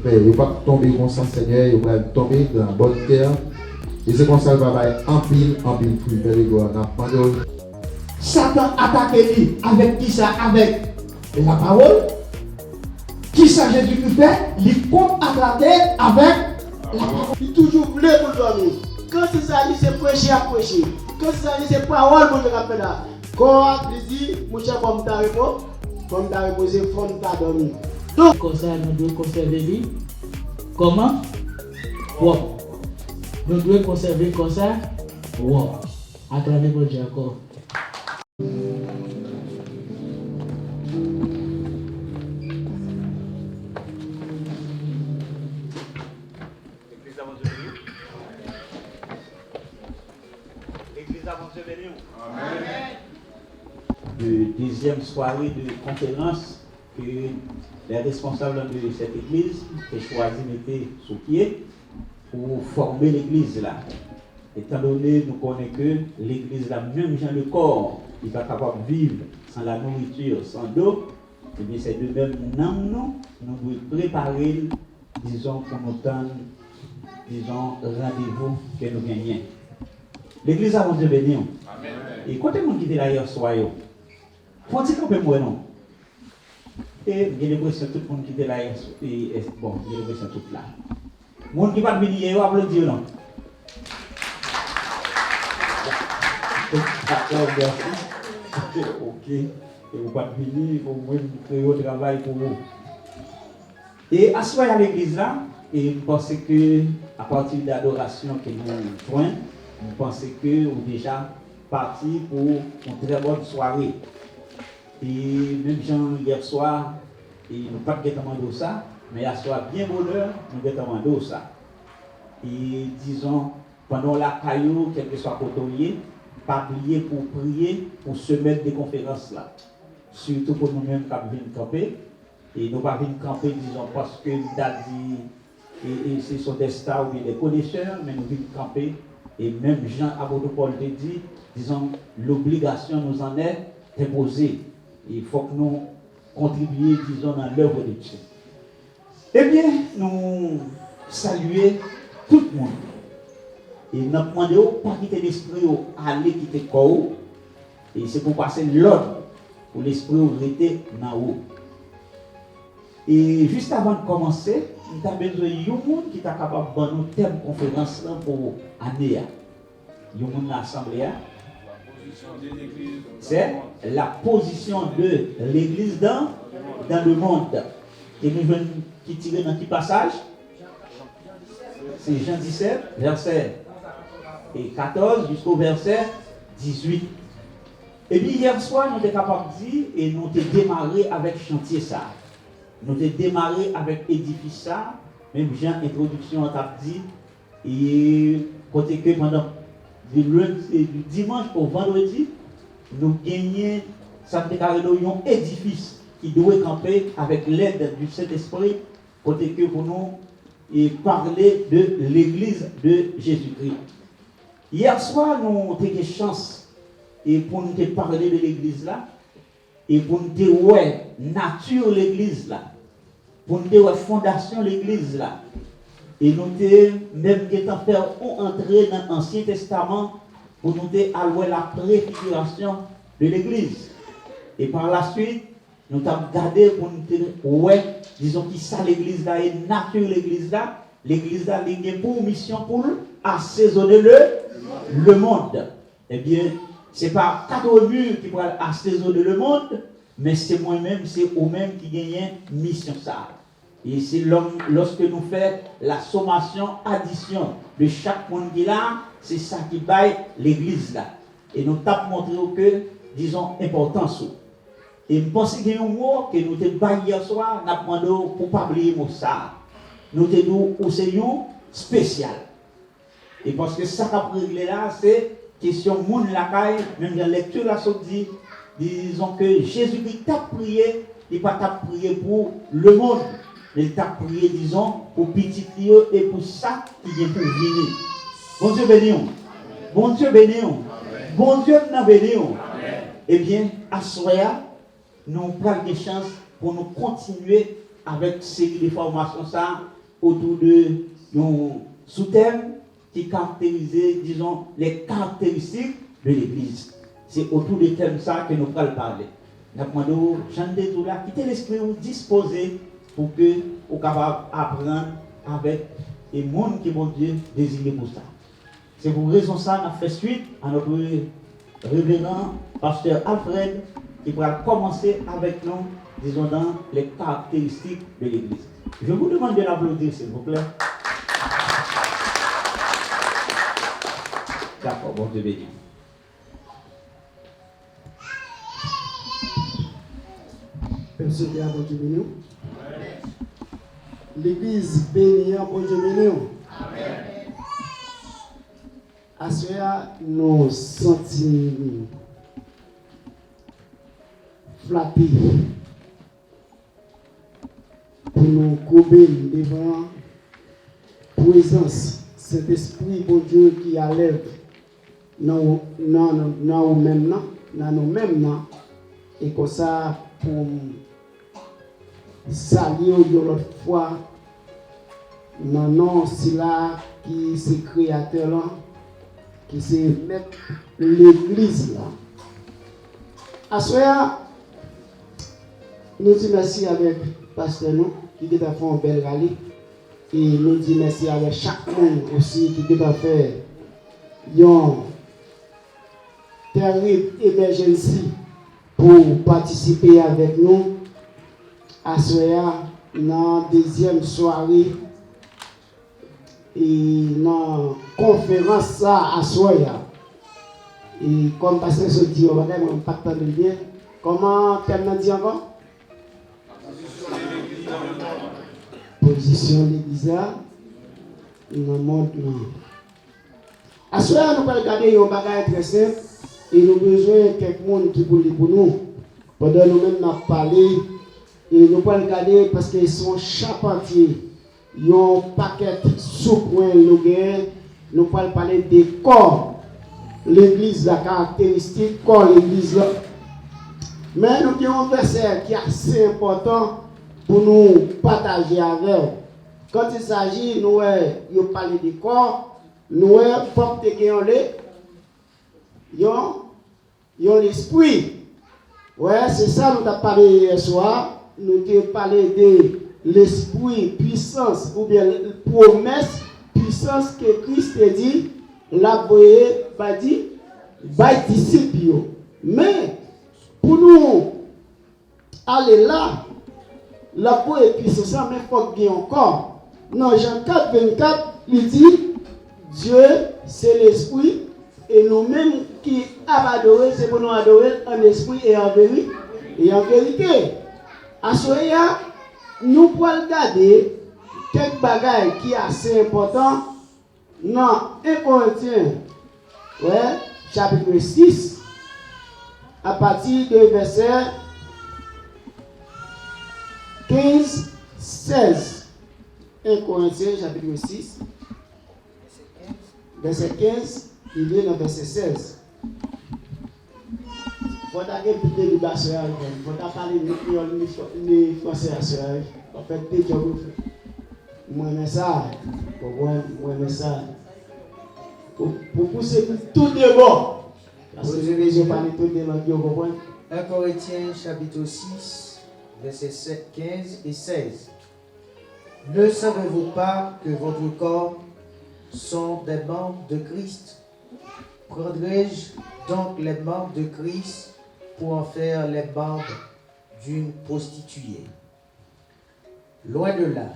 paix. Il ne va pas tomber comme ça, Seigneur, il va tomber dans la bonne terre. Et c'est comme ça qu'il va être en pile fruit. Satan attaque lui avec qui ça? Avec la parole. Qui ça Jésus fait? Il compte attaquer avec la parole. Il est toujours bleu pour dormir. Quand il s'agit c'est prêcher à prêcher. Quand il s'agit c'est parole pour le rappeler là. Quand il dit, mon cher, comme tu as reposé, comme tu as dormi. Donc, comme ça, nous devons conserver lui. Comment? Wow. Nous devons conserver comme ça. Wow. Acclamez votre Dieu encore. Deuxième soirée de conférence que les responsables de cette église ont choisi de mettre sous pied pour former l'église là. Étant donné nous connaissons que l'église là, même dans le corps, il n'est pas capable de vivre sans la nourriture, sans l'eau, et bien c'est de même nous devons préparer, disons, pour nous tendre, disons, rendez-vous que nous gagnons. L'église a Dieu béni. Et quand les gens qui étaient là hier soir, faut-il qu'on peut mourir non? Et j'ai l'impression que tout le monde qui était là hier soir, bon, j'ai l'impression tout là. Les gens qui ne sont pas venus hier, applaudissent non? Ok. Et vous pas venir, vous pouvez créer au travail pour vous. Et à ce soir à l'église là, et je pense que à partir de l'adoration que nous joignons, je pense que vous déjà parti pour une très bonne soirée. Et même Jean hier soir, et nous pas demandé ça, mais à soir bien bonheur, nous demandé ça. Et disons, pendant la caillou, quel que soit côté, pas oublier pour prier pour se mettre des conférences là. Surtout pour nous-mêmes qui venons camper. Et nous pas venir camper, disons, parce que nous avons dit, et c'est son destin ou bien des connaisseurs, mais nous venons camper. Et même Jean Apôtre Paul te dit, disons, l'obligation nous en est imposée. Il faut que nous contribuions, disons, dans l'œuvre de Dieu. Eh bien, nous saluons tout le monde. Et nous demandons pas quitter l'esprit, aller quitter le corps. Et c'est pour passer l'ordre, pour l'esprit rester dans haut. Et juste avant de commencer, nous avons besoin de monde qui est capable de nous thème conférence pour l'année. Il y a une assemblée. C'est la position de l'église dans le monde. Et nous venons qui tirer dans quel passage? C'est Jean 17, verset 14 jusqu'au verset 18. Et puis hier soir, nous sommes capables de dire, et nous avons démarré avec chantier ça. Nous avons démarré avec édifice ça. Même Jean, introduction, on a dit, et côté que pendant du dimanche au vendredi, nous gagnons, ça fait un édifice qui doit camper avec l'aide du Saint-Esprit, côté que pour nous, et parler de l'église de Jésus-Christ. Hier soir, nous avons eu chance et pour nous parler de l'église là, et pour nous dire ouais, nature l'église là, pour nous dire ouais, fondation l'église là. Et nous avons même faire entrer dans l'Ancien Testament pour nous allouer la préfiguration de l'église. Et par la suite, nous avons gardé pour nous dire ouais, disons qui ça l'église là et nature l'église là. L'église là, il y a pour mission pour assaisonner le monde. Eh bien, ce n'est pas quatre murs qui vont assaisonner le monde, mais c'est moi-même, c'est vous-même qui gagnent mission ça. Et c'est lorsque nous faisons la sommation, addition de chaque monde qui est là, c'est ça qui baille l'église là. Et nous t'avons montré que, disons, importance. Et je pense qu'il y a un mot que nous avons baillé hier soir, nous avons demandé pour ne pas oublier ça. Nous te disons que c'est spécial. Et parce que ça qu'a réglé là, c'est question moun la caille, même dans la lecture là, ça dit, disons que Jésus-Christ t'a prié, il pas t'a prié pour le monde, mais il t'a prié, disons, pour petit Dieu et pour ça qui vient pour venir. Bon Dieu béni. Bon Dieu béni. Bon Dieu n'a béni. Eh bien, à ce soir, nous prenons des chances pour nous continuer avec série de formations ça autour de un sous-thème qui caractérise, disons, les caractéristiques de l'Église. C'est autour de thème ça que nous allons parler. Nous demandons Jean de tout là, quitter l'esprit disposé pour que vous capable d'apprendre avec les mondes qui vont Dieu désigner pour ça. C'est pour raison ça nous fait suite à notre révérend pasteur Alfred qui va commencer avec nous, disons, dans les caractéristiques de l'Église. Je vous demande de l'applaudir, s'il vous plaît. D'accord, bon Dieu béni. Merci à bon Dieu béni. L'église bénie, bon Dieu béni. À cela, nous sentons flattés pour nous courber devant la présence, cet esprit, bon Dieu, qui allève dans nous-mêmes, et comme ça, pour saluer de l'autre fois, non, c'est là qui est créateur là, qui c'est mettre l'église là. À ce moment, nous disons merci avec pasteur nous qui a fait un bel rallye et nous disons merci avec chaque monde aussi qui a fait une terrible émergence pour participer avec nous à ce moment dans la deuxième soirée et dans la conférence ça à Soya. Et comme pasteur se dit, on va pas de bien. Comment thème dit encore? Position de l'église dans le monde. À Soya, nous allons regarder un bagage très simple et nous avons besoin de quelqu'un qui pour nous. Pendant nous-mêmes, nous parlé et nous allons regarder parce qu'ils sont charpentiers. Il y a un paquet sous-point, nous allons parler des corps. L'église, la caractéristique, corps l'église là. Mais nous avons un verset qui est assez important pour nous partager avec. Quand il s'agit, nous parler des corps, nous avons l'esprit. Ouais, c'est ça nous avons parlé hier soir. Nous avons parlé de l'esprit, puissance, ou bien promesse, puissance que Christ a dit, la voyez, va dire, va disciple. Mais, pour nous aller là, la voyez puissance, mais il faut qu'il y ait encore. Dans Jean 4, 24, il dit, Dieu, c'est l'esprit, et nous-mêmes qui avons adoré, c'est pour nous adorer en esprit et en vérité. Et en vérité, à ce moment, nous pouvons regarder quelques bagages qui sont assez importants dans 1 Corinthiens, chapitre 6, à partir de verset 15, 16. 1 Corinthiens, chapitre 6, verset 15, il est dans verset 16. Faut parler de l'ibassoir, faut parler de français à soir. En fait, des jobs. Moi, ça, pour pousser tout de bon. Parce que je vais parler tout de bon. 1 Corinthiens, chapitre 6, versets 15 et 16. Ne savez-vous pas que votre corps sont des membres de Christ? Prendrai-je donc les membres de Christ pour en faire les membres d'une prostituée? Loin de là.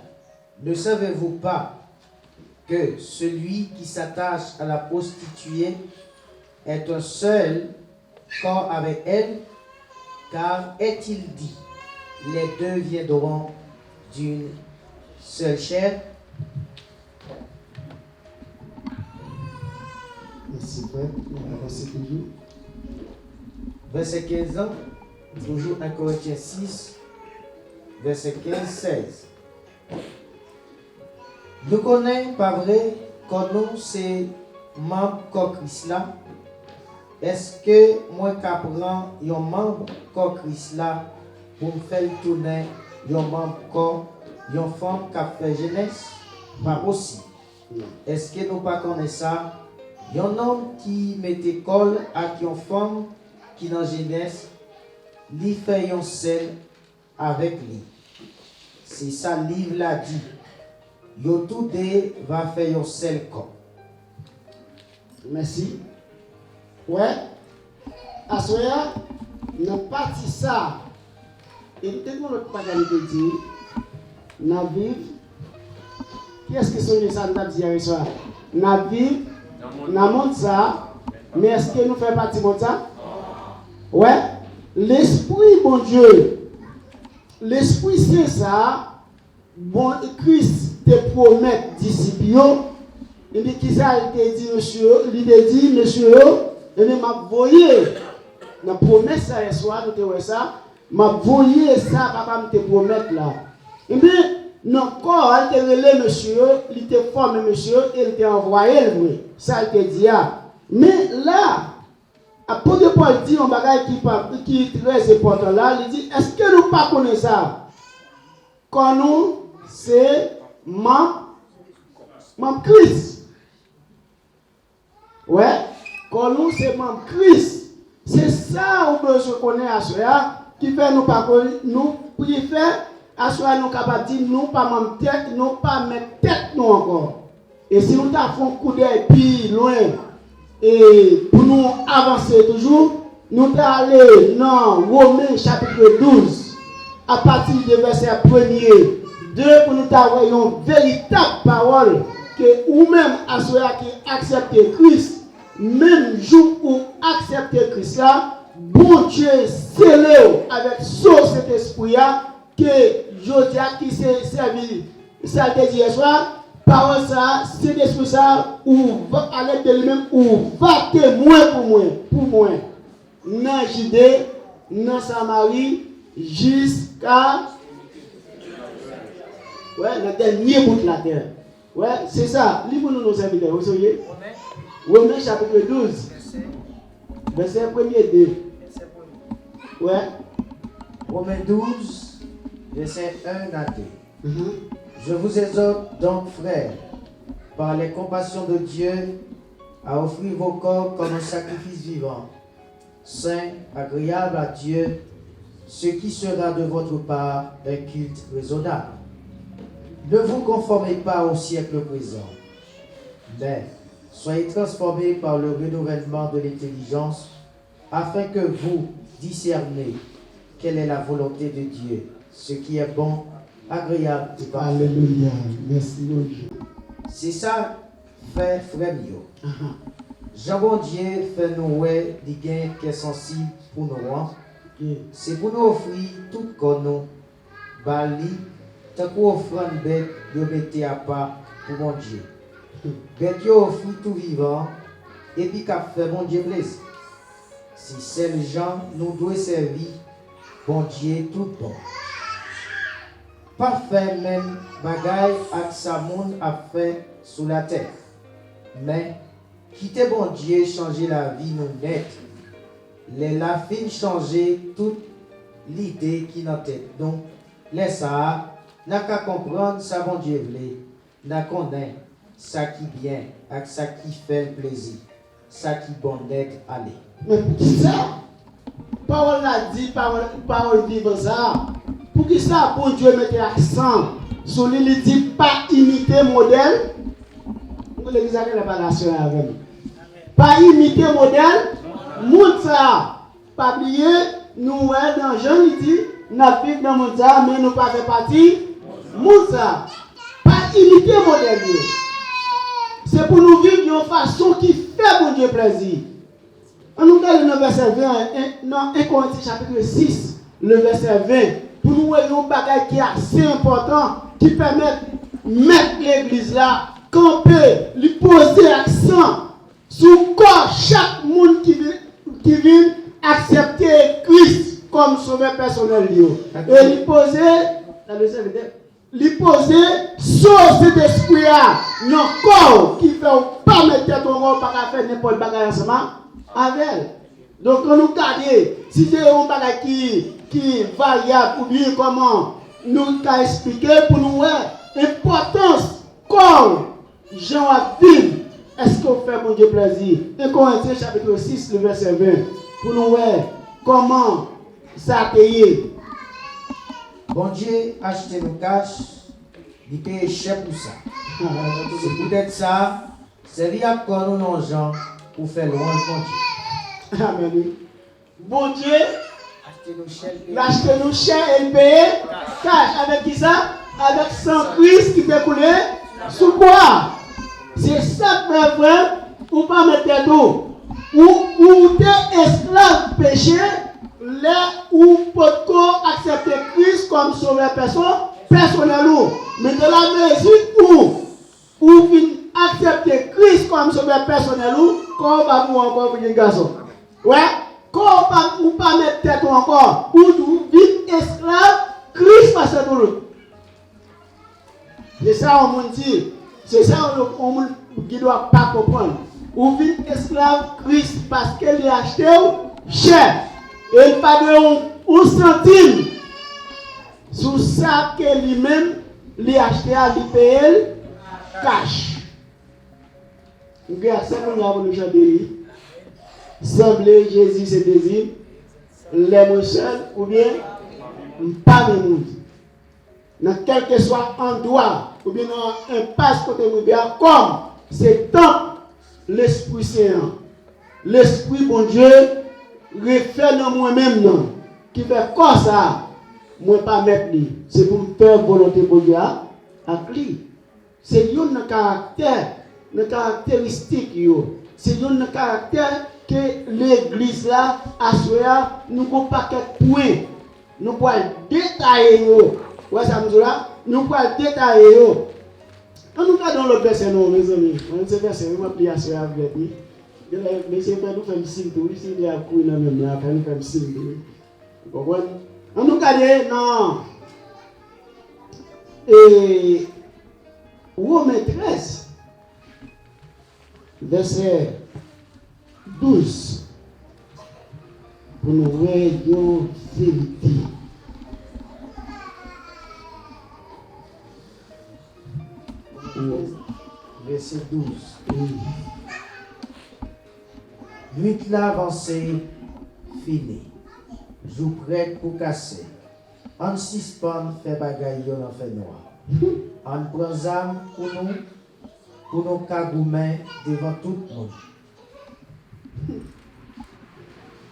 Ne savez-vous pas que celui qui s'attache à la prostituée est un seul corps avec elle? Car est-il dit, les deux viendront d'une seule chair? Merci, frère. Verset 15 ans, toujours 1 Corinthiens 6, verset 15-16. Nous connaissons pas vrai qu'on nous c'est membre comme Christ là. Est-ce que moi qu'apprends un membre comme Christ là pour me faire tourner un membre corps, une femme qui a fait jeunesse, pas possible. Est-ce que nous pas connaissons ça? Il y a un homme qui met école à une femme qui dans jeunesse, lui fait un seul avec lui. C'est ça le livre l'a dit. Yo tout deux va faire un seul corps. Merci. Ouais. Assoya, n'a pas dit ça. Et tellement l'autre pas de dire, n'a vivre. Qui est-ce que c'est ça nous a dit hier soir? N'a vivre, n'a monte ça. Mais est-ce que nous faisons partie de ça? Ouais. L'esprit, bon Dieu. L'esprit, c'est ça. Bon, Christ te promet disciples. Il dit qui ça, il te dit, monsieur, il te dit, monsieur, il m'a voyé. La promesse, ça, ce soir, nous te voyons ça. M'a voyé ça, papa me te promettre là. Et bien, non, quand il te relève, monsieur, il te forme, monsieur, et il te envoyé, ça, il te dit, ah. Mais là, apôtre Paul dit un bagage qui est très important là, il dit, est-ce que nous ne connaissons pas ça? Quand nous, c'est membre Christ. Ouais, quand nous, c'est membre Christ. C'est ça où besoin connaître à soi, qui fait nous pas nous préfère à soi nous capable dire nous pas même tête, nous pas mettre tête nous encore. Et si nous avons un coup d'œil plus loin et pour nous avancer toujours, nous allons dans Romains chapitre 12 à partir du verset 1er, 2 pour nous avoir une véritable parole que ou même à ceux qui acceptent Christ. Même jour où accepter Christ là, bon Dieu scellé avec cet esprit là que Jodia qui s'est servi, ça te dit hier soir, parole ça, cet esprit ça, ou va à l'aide de lui-même, ou va témoin pour moi, dans Judée, dans Samarie, jusqu'à le dernier bout de la terre. Ouais, c'est ça. Livre-nous nos serviteurs, vous savez. Romains chapitre 12, verset 1er 2. Ouais. Romains 12, verset 1 à 2. Je vous exhorte donc, frères, par les compassions de Dieu, à offrir vos corps comme un sacrifice vivant, saint, agréable à Dieu, ce qui sera de votre part un culte raisonnable. Ne vous conformez pas au siècle présent, mais soyez transformés par le renouvellement de l'intelligence, afin que vous discerniez quelle est la volonté de Dieu, ce qui est bon, agréable et parfait. Alléluia. Merci, mon Dieu. C'est ça, frère Mio. Jean bon Dieu fait nous ouais des gains qui est sensible pour nous. C'est pour nous offrir tout comme nous, bali, tant qu'on offre une bête, de mettre à part pour mon Dieu. Bête yo offre tout vivant, et puis qu'a fait mon Dieu plaisir. Si c'est les gens nous doit servir, bon Dieu tout bon. Pas faire même bagaille avec sa monde a fait sous la terre. Mais quitter bon Dieu, changer la vie nous net. Les la fin changer toute l'idée qui dans tête. Donc, laisse ça, n'a qu'à comprendre ça bon Dieu voulait, n'a connaît ça qui bien, avec ça qui fait le plaisir, ça qui bon d'être aller. Mais pour qui ça? Parole l'a dit, parole vivre ça. Pour qui ça, bon Dieu mette l'accent sur lui, il dit pas imiter modèle. Vous l'église n'a pas la soeur avec nous. Pas imiter modèle, montre ça. Pas oublier, nous, dans Jean, il dit, nous vivons dans le monde, mais nous ne pas faire partie. Montre ça. Pas imiter modèle. C'est pour nous vivre d'une façon qui fait bon Dieu plaisir. On nous donne le verset 20, dans 1 Corinthiens chapitre 6, le verset 20, pour nous voir un bagage qui est assez important, qui permet de mettre l'église là, camper, lui poser l'accent sur quoi chaque monde qui vient accepter Christ comme sauveur personnel. Et lui poser sur cet esprit-là, non corps qui fait pas mettre ton corps, pas faire n'importe quel bagage ensemble avec. Donc, quand nous regardons, si c'est un bagage qui est variable ou bien comment, nous avons expliqué pour nous l'importance comme Jean a dit. Est-ce qu'on fait mon Dieu plaisir? 1 Corinthiens chapitre 6, le verset 20. Pour nous voir comment ça a payé. Bon Dieu, achetez nos cash, il paye cher pour ça. C'est peut-être ça, c'est rien qu'on nous non gens pour faire louange bon Dieu. Amen. Bon Dieu, Achetez nos cher. l'acheter nous cher et le payer cash. Avec qui ça? Avec sang Christ qui fait couler sous quoi? C'est ça que frère, ou pas mettre tout. Ou t'es esclave péché, là où peut accepter Christ comme sauveur personnel. Mais de la mesure où accepter Christ comme sauveur personnel, comment va vous encore pour un garçon? Ouais? Comment ou pas mettre tête encore? Ou vous vivez esclave, Christ passe tout l'autre. C'est ça on me dit. C'est ça on qui doit pas comprendre. Ou vivre esclave Christ parce qu'il a acheté cher. Et pas de 1 centime. Sur ça que lui-même l'a acheté à lui payer cash. Regarde ça qu'on a voulu chanter. Sembler Jésus se désire. Les seul ou bien pas de monde. Dans quel que soit endroit ou bien dans un passe côté de comme c'est tant l'Esprit Saint, l'Esprit bon Dieu refait dans moi-même non, qui fait comme ça, moi pas mettre lui, c'est pour me faire volonté pour Dieu avec lui. C'est une caractéristique c'est une caractère que l'église là assoya nous pas paquet point, nous pas détailler ouais ça me dit là, nous pas détailler on nous pas dans le verset non mes amis, on ce verset on m'a pris à assoya avec lui. Mais c'est pas nous faire signe tout ici il y a couille dans même là, quand nous faire signe tout. Vous comprenez? On nous garder non. Et Romains 13 verset 12 pour nous voir une vérité. Verset 12. Nuit là avancée, fini. Joue prête pour casser. En suspend, fait bagaille en fait noir. En prend âme pour nous cagoumets devant tout le monde.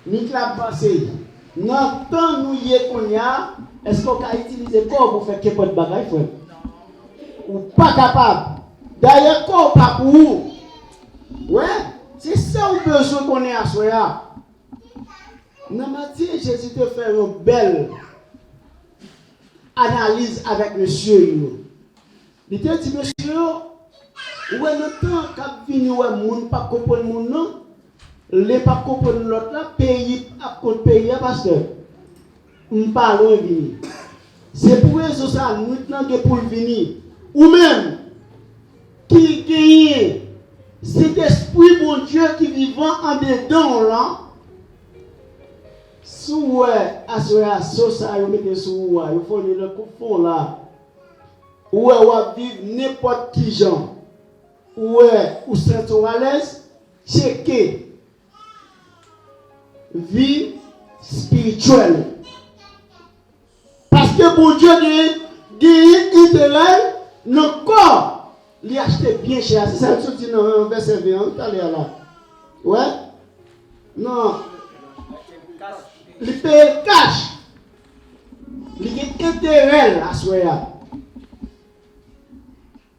Nuit là avancée. Dans temps nous y est qu'on y a, est-ce qu'on peut utiliser corps pour faire quelque chose de bagaille frère? Ou pas capable. D'ailleurs, corps pas pour vous. Ouais, c'est ça au besoin qu'on est à soi. Dans matière, Jésus te fait une belle analyse avec monsieur. Il te dit, monsieur, ouais, le temps qu'a venu, ouais, moun pas comprendre mon nom, les pas comprendre l'autre là, pays, à compte pays, parce que, m'pas loin venir. C'est pour ça, nous n'avons pour venir. Ou même, qui gagne cet esprit bon Dieu qui vivant en dedans là, sous à ça, vous mettez sous il faut le coup là. Ouais, ou vivre n'importe qui genre. Ouais, ou se à l'aise, checker vie spirituelle. Parce que bon Dieu gagne intérêt nos corps, il a acheté bien cher. C'est ça que tu dis dans verset 20, tu allez là. Ouais? Non. Il paye cash. Il y a intérêt à soi.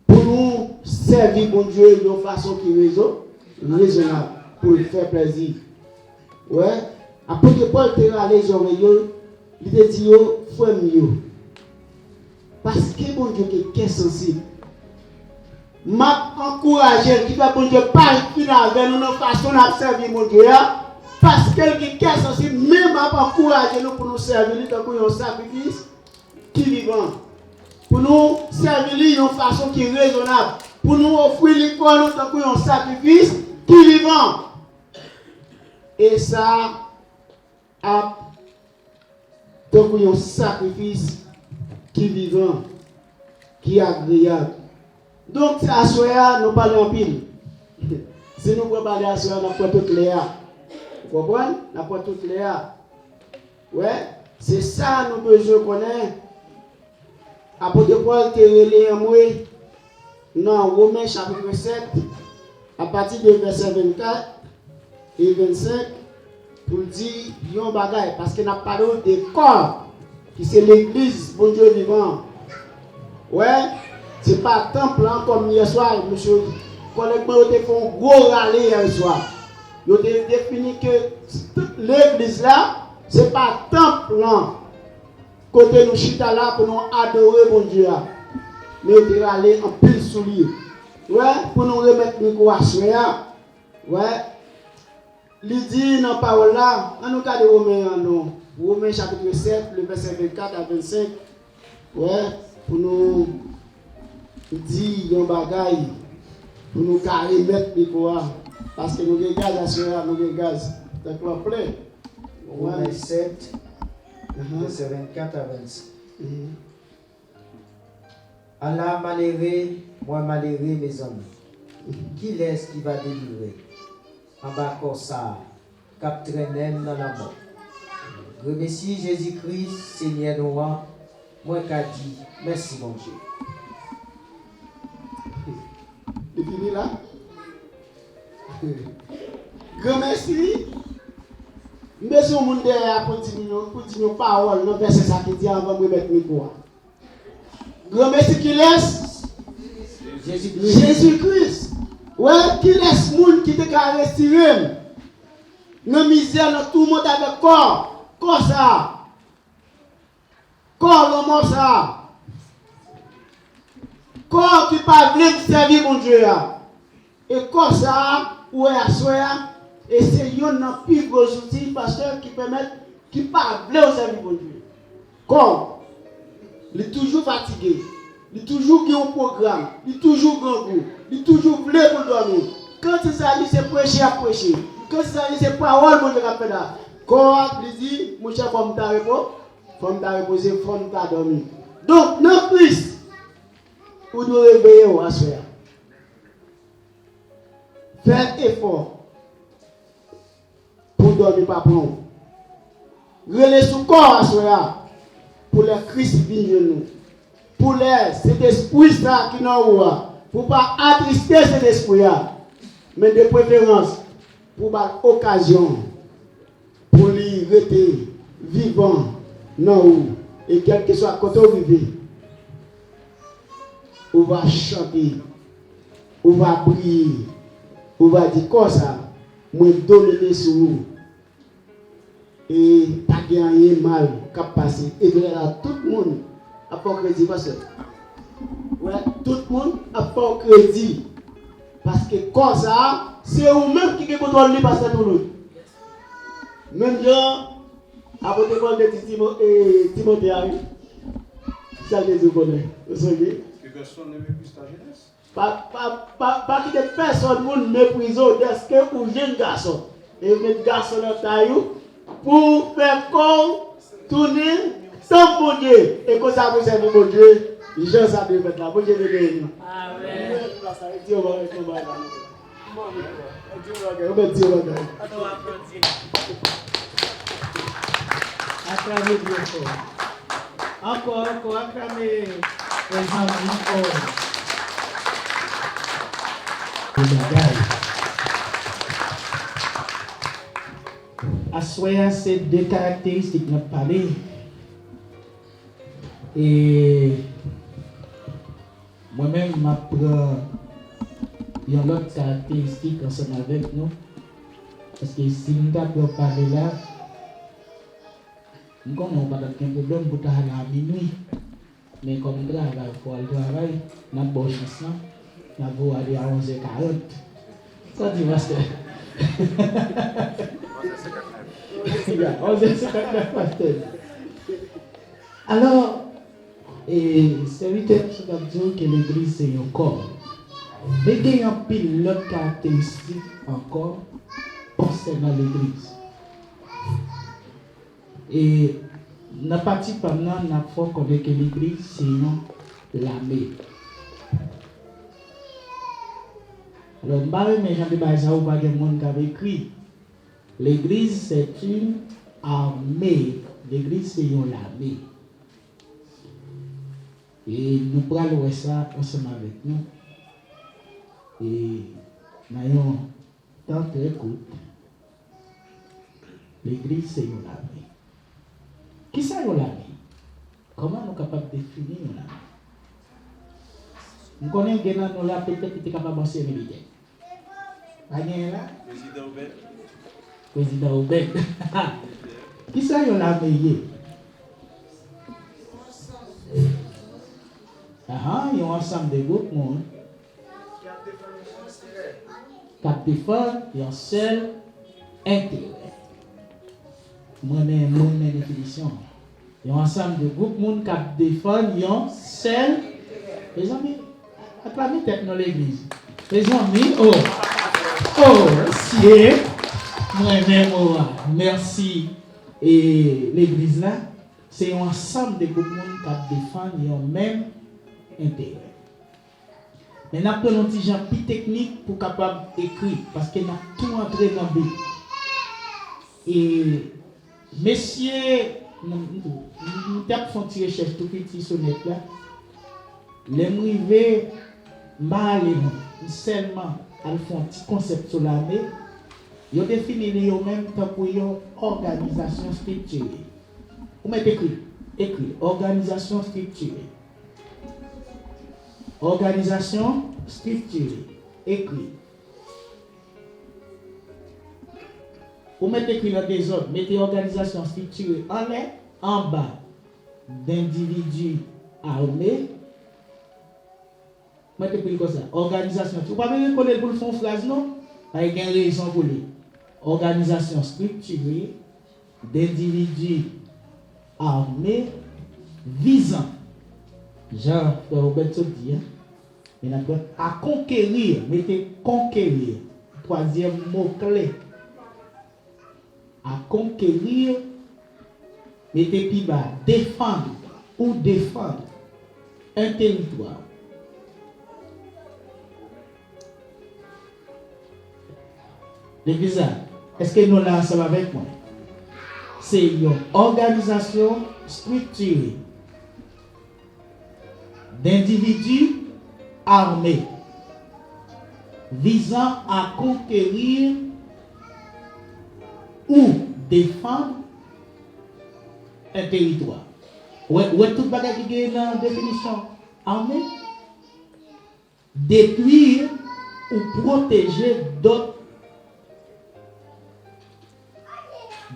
Pour nous servir bon Dieu de façon qui est raisonnable. Pour lui faire plaisir. Ouais? Après que Paul te à les oreilles, il te dit, frère mieux. Parce que bon Dieu est sensible. M'a encouragé qui va bon Dieu pas avec nous de façon à servir mon Dieu. Parce que est sensible, même m'a encouragé nous pour nous servir dans un sacrifice qui vivant. Pour nous servir d'une façon qui est raisonnable. Pour nous offrir l'icône dans un sacrifice qui vivant. Et ça a donc un sacrifice qui est vivant, qui est agréable. Donc, à soir, nous parlons en pile. Si nous pouvons parler à soir, nous pouvons toutes les A. Vous comprenez? Nous pouvons toutes les A. Ouais, c'est ça nous besoin connaître. Apôtre Paul te relé en moi dans Romains chapitre 7, à partir de verset 24 et 25, pour dire yon bagay, parce que nous parlons des corps, qui c'est l'église, bon Dieu vivant. Ouais, c'est pas temple hein, comme hier soir, monsieur. Collèguement, ils ont fait un gros rallye hier soir. Ils ont défini que toute l'église là, c'est pas temple là. Côté nous chita là pour nous adorer mon Dieu. Mais ils ont allé en pile sous lui. Ouais, pour nous remettre le micro à soi. Ouais. Il dit dans la parole là, on nous garde Romains chapitre 7, le verset 24 à 25. Ouais, pour nous dire un bagaille, pour nous carrer mettre le micro. Parce que nous avons gaz à soi, nous avons gaz. Donc, plein. Romains 7, verset 24 à 25. Allah malheureux, moi malheureux mes amis. Qui est-ce qui va délivrer? En bas comme ça, cap traîner dans la mort. Remercie Jésus-Christ, Seigneur Noir, moi qui a dit, merci mon Dieu. Et fini là? Grand merci. Merci au monde à continuer parole, non verset ça qui dit avant de mettre micro. Grand merci qui laisse Jésus-Christ. Ouais, qui laisse monde qui te respirer. Dans misère dans tout le monde avec corps. Corps ça. Corps l'homme ça. Corps qui pas voulu servir mon Dieu. Et corps ça, ou est à soi. Et c'est un plus gros outil, pasteur, qui permet, qui pas voulu servir mon Dieu. Corps. Il est toujours fatigué. Il est toujours qui un programme. Il est toujours grand goût. Il est toujours voulu pour dormir. Quand il s'agit, c'est prêcher à prêcher. Quand il s'agit, c'est parole pour le faire là. Quand il dit, mon cher, faut me reposer, faut me dormir. Donc, non plus, vous devez réveiller à soir. Faire effort pour dormir pas bon. Relais son corps à soir pour le Christ vienne nous. Pour cet esprit ça qui nous voit. Pour ne pas attrister cet esprit là. Mais de préférence pour avoir occasion pour lui rester vivant non et quel que soit côté où vivez. On va chanter, on va prier, on va dire comme ça, moi donner sur vous. Et pas gagner mal qu'à passer. Et de là, tout le monde a pas crédit, pasteur. Ouais, tout le monde a pas crédit. Parce que comme ça, c'est vous-même qui contrôle le pasteur tout le monde. Même gens, à votre école de Timothée arrive. Ça les connaît. Vous savez? Personne ne méprise ta jeunesse. Pas que des personnes ne méprisent d'est-ce que pour jeune garçon. Et mettre garçon dans taille pour faire comme tourner sans bon Dieu. Et comme ça vous savez mon Dieu, les gens savent mettre là. Bon Dieu veut gagner. Amen. Acclamez bien fort. Encore, acclamez. Encore. Assoya, c'est deux caractéristiques que nous parlons. Et moi-même, je prends une autre caractéristique ensemble avec nous. Parce que si nous avons parlé là, nous n'avons pas de problème pour aller à minuit. Mais comme nous travaillons pour le travail, nous avons une chance, nous avons aller à 11h40. Ça dit, pasteur. 11h59, pasteur. Alors, serviteur, je vais dire que l'église c'est un corps. Mais il y a un pilote caractéristique encore concernant l'église. Et Dans la partie pendant, on a faut connaître que l'église, c'est l'armée. Alors, mais j'en ai pas ça ou pas de monde qui avait écrit. L'église, c'est une armée. L'église, c'est une armée. Et nous prenons ça ensemble avec nous. Et nous avons tant d'écoute. L'église, c'est une armée. Qui c'est une armée? Comment nous sommes capables de définir une armée? Nous connaissons que nous là peut-être qui est capable de penser militaire. Pas là? Président Obed. Qui c'est une armée? Il y a un ensemble de groupes monde qui défendent un seul intérêt. Moi-même, définition. Il y a un ensemble de groupes monde qui défendent un seul. Les amis, acclamez tête dans l'église. Les amis, ciel. Moi-même, merci. Et l'église là, c'est un ensemble de groupes monde qui défendent un même intérêt. Mais nous avons un petit genre plus technique pour capable d'écrire parce que nous avons tout entré dans le but. Et messieurs, nous avons fait une recherche tout petit sur le net là. Les arrivés, seulement à faire un petit concept sur l'armée. Ils ont défini eux-mêmes pour une organisation structurée. Vous mettez écrit, organisation structurée. Organisation structurée. Écrit. Vous mettez écrit dans des ordres, mettez organisation structurée en l'air, en bas d'individus armés. Mettez écrit comme ça. Organisation. Vous ne pouvez pas reconnaître pour le fond phrase, non? Pas de raison pour lui. Organisation structurée d'individus armés visant. Jean Roberto dit, à conquérir, mettez conquérir, troisième mot-clé. À conquérir, mettez plus bas, défendre ou défendre un territoire. L'église, est-ce que nous là ensemble avec moi? C'est une organisation structurée d'individus armés visant à conquérir ou défendre un territoire. Ouais, tout bagage qui est dans la définition armée. Détruire ou protéger d'autres.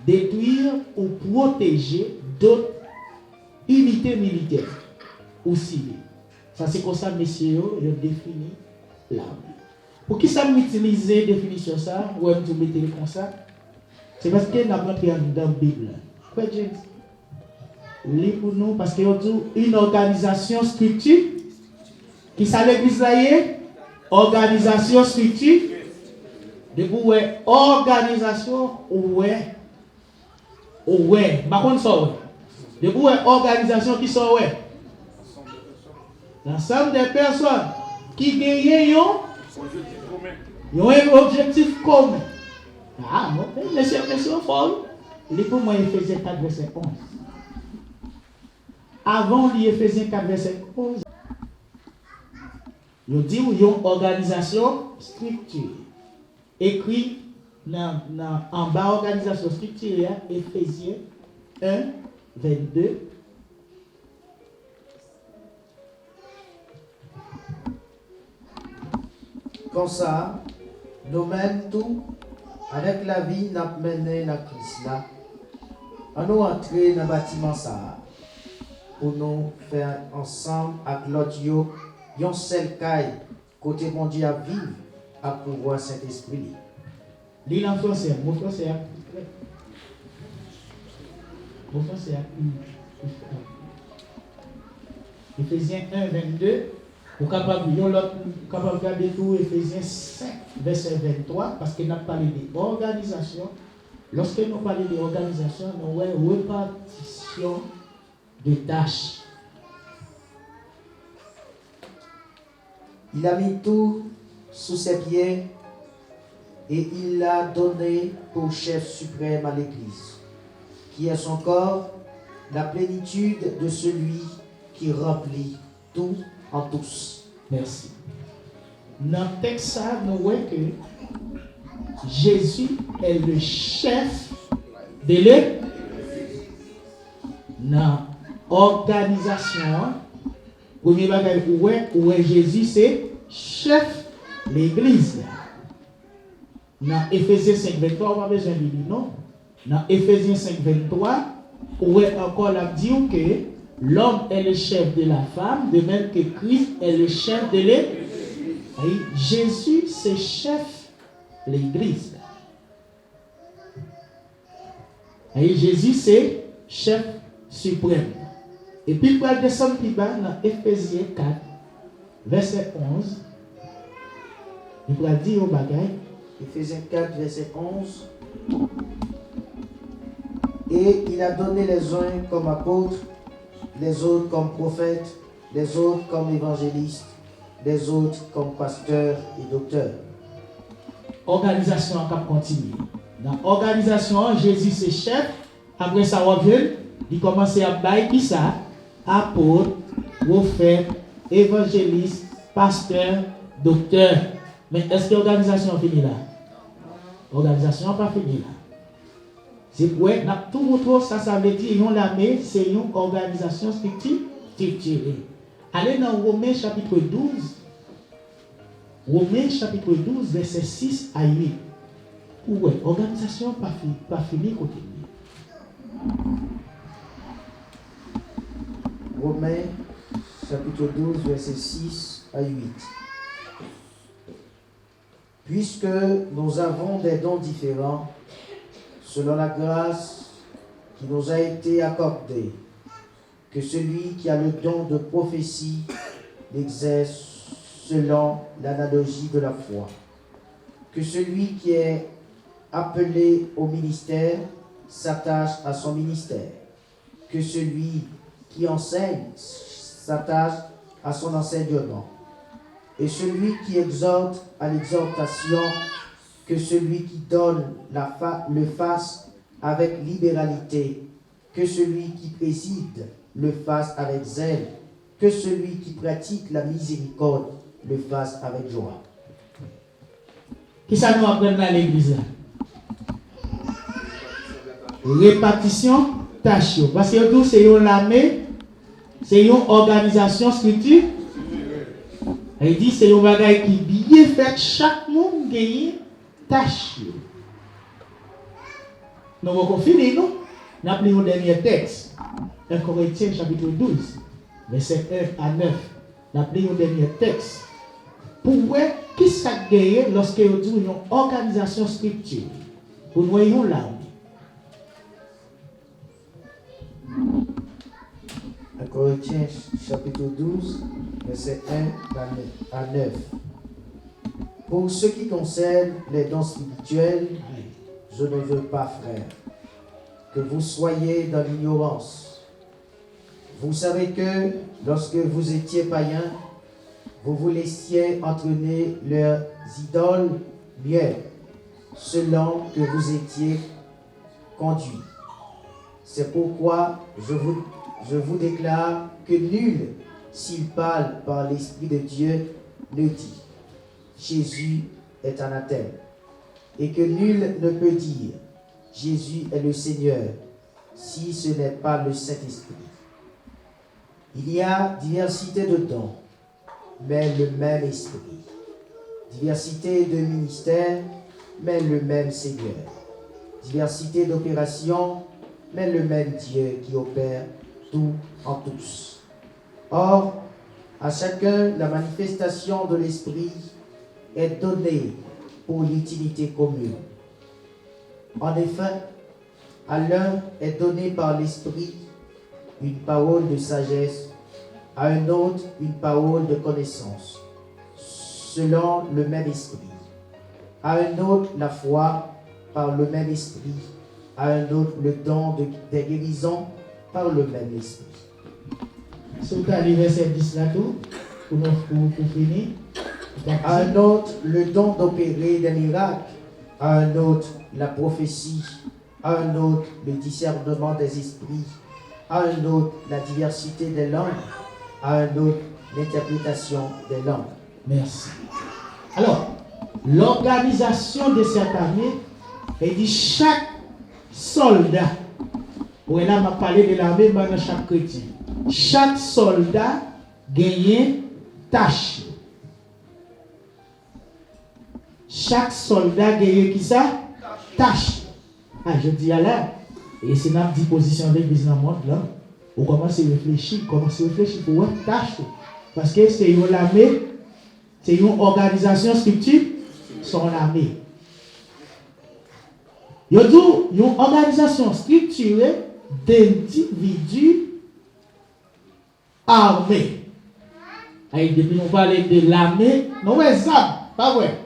Détruire ou protéger d'autres unités militaires ou civiles. Ça, c'est comme ça, messieurs, ils ont défini l'armée. Pour qui ça m'utilise la définition ça, ou vous mettez comme ça? C'est parce que nous avons entré dans la Bible. Quoi, James? Lis pour nous, parce qu'il y a une organisation structure. Qui ça l'église là? Organisation structure. Depuis où est organisation, où est? Par contre, ça, depuis où est organisation qui sont ouais? L'ensemble des personnes qui gagnent un objectif commun. Ah, non, monsieur, fort. Il est pour moi, Ephésiens 4, verset 11. Avant l'Éphésiens 4, verset 11, il dit qu'il y a une organisation structurée. Écrit en bas, organisation structurée, Ephésiens 1, 22. Comme ça, nous-mêmes tout, avec la vie, nous avons mené dans Christ là. On nous entrer dans le bâtiment ça. Pour nous faire ensemble avec l'autre, yon seul caille, côté mon Dieu à vivre, à pouvoir Saint-Esprit. Lis en français, mon français. Mon français. Ephésiens 1, 22. Vous êtes capable de regarder tout Ephésiens 5, verset 23, parce qu'il n'a parlé d'organisation. Lorsque nous parlons d'organisation, nous avons répartition répartition de tâches. Il a mis tout sous ses pieds et il l'a donné pour chef suprême à l'Église, qui est son corps, la plénitude de celui qui remplit tout en tous. Merci. Dans le texte, nous voyons que Jésus est le chef de l'Église. Dans l'organisation, premier bagage où est Jésus, c'est chef de l'Église. Dans Éphésiens 5, 23, on n'a pas besoin de dire non. Dans Éphésiens 5, 23, où est encore la dit que l'homme est le chef de la femme, de même que Christ est le chef de l'Église. Jésus, c'est chef de l'Église. Jésus, c'est chef suprême. Et puis, il va descendre plus bas dans Éphésiens 4, verset 11. Il va dire au bagage. Éphésiens 4, verset 11. Et il a donné les uns comme apôtres, les autres comme prophètes, les autres comme évangélistes, les autres comme pasteurs et docteurs. Organisation qui continue. Dans l'organisation, Jésus c'est chef. Après ça, on vient, il commence à bailler qui ça? Apôtre, prophète, évangéliste, pasteur, docteur. Mais est-ce que l'organisation est finie là? L'organisation n'est pas finie là. C'est pour tout montre ça veut dire que l'armée, c'est une organisation structurée. Allez dans Romains chapitre 12. Romains chapitre 12, verset 6 à 8. Ouais, organisation pas finie côté. Romains chapitre 12, verset 6 à 8. Puisque nous avons des dons différents, selon la grâce qui nous a été accordée, que celui qui a le don de prophétie l'exerce selon l'analogie de la foi, que celui qui est appelé au ministère s'attache à son ministère, que celui qui enseigne s'attache à son enseignement, et celui qui exhorte à l'exhortation, que celui qui donne le fasse avec libéralité, que celui qui préside le fasse avec zèle, que celui qui pratique la miséricorde le fasse avec joie. Qui ça nous apprend dans l'église là? Répartition, tâche. Parce que tout c'est une armée, c'est une organisation structure. Il dit c'est un bagage qui bien fait, chaque monde gagne tâche. Nous allons finir, non? Nous avons un dernier texte. 1 Corinthiens chapitre 12, verset 1 à 9. Nous avons un dernier texte. Pour voir qui ça gagne lorsque vous dites une organisation structurée. Pour nous voyons là. 1 Corinthiens chapitre 12, verset 1 à 9. Pour ce qui concerne les dons spirituels, je ne veux pas, frères, que vous soyez dans l'ignorance. Vous savez que lorsque vous étiez païens, vous vous laissiez entraîner leurs idoles muettes, selon que vous étiez conduits. C'est pourquoi je vous déclare que nul, s'il parle par l'Esprit de Dieu, ne dit Jésus est anathème, et que nul ne peut dire Jésus est le Seigneur, si ce n'est pas le Saint-Esprit. Il y a diversité de dons, mais le même Esprit. Diversité de ministères, mais le même Seigneur. Diversité d'opérations, mais le même Dieu qui opère tout en tous. Or, à chacun, la manifestation de l'Esprit est donnée pour l'utilité commune. En effet, à l'un est donné par l'Esprit une parole de sagesse, à un autre une parole de connaissance, selon le même Esprit. À un autre la foi par le même Esprit, à un autre le don des guérisons par le même esprit. Si vous allez verset 10 là tout, pour finir. À un autre, le don d'opérer des miracles. À un autre, la prophétie. À un autre, le discernement des esprits. À un autre, la diversité des langues. À un autre, l'interprétation des langues. Merci. Alors, l'organisation de cette armée, elle dit chaque soldat, ou là, m'a parlé de l'armée dans chaque chrétien. Chaque soldat gagne tâche. Chaque soldat gagne qui ça? Tâche. Ah, je dis à là, et c'est notre disposition de l'église dans le monde là. On commence à réfléchir pour voir tâche. Parce que c'est une armée, c'est une organisation structure, son armée. Il y a une organisation structurée d'individus armés. Et depuis nous parlons de l'armée, non mais ça, pas vrai.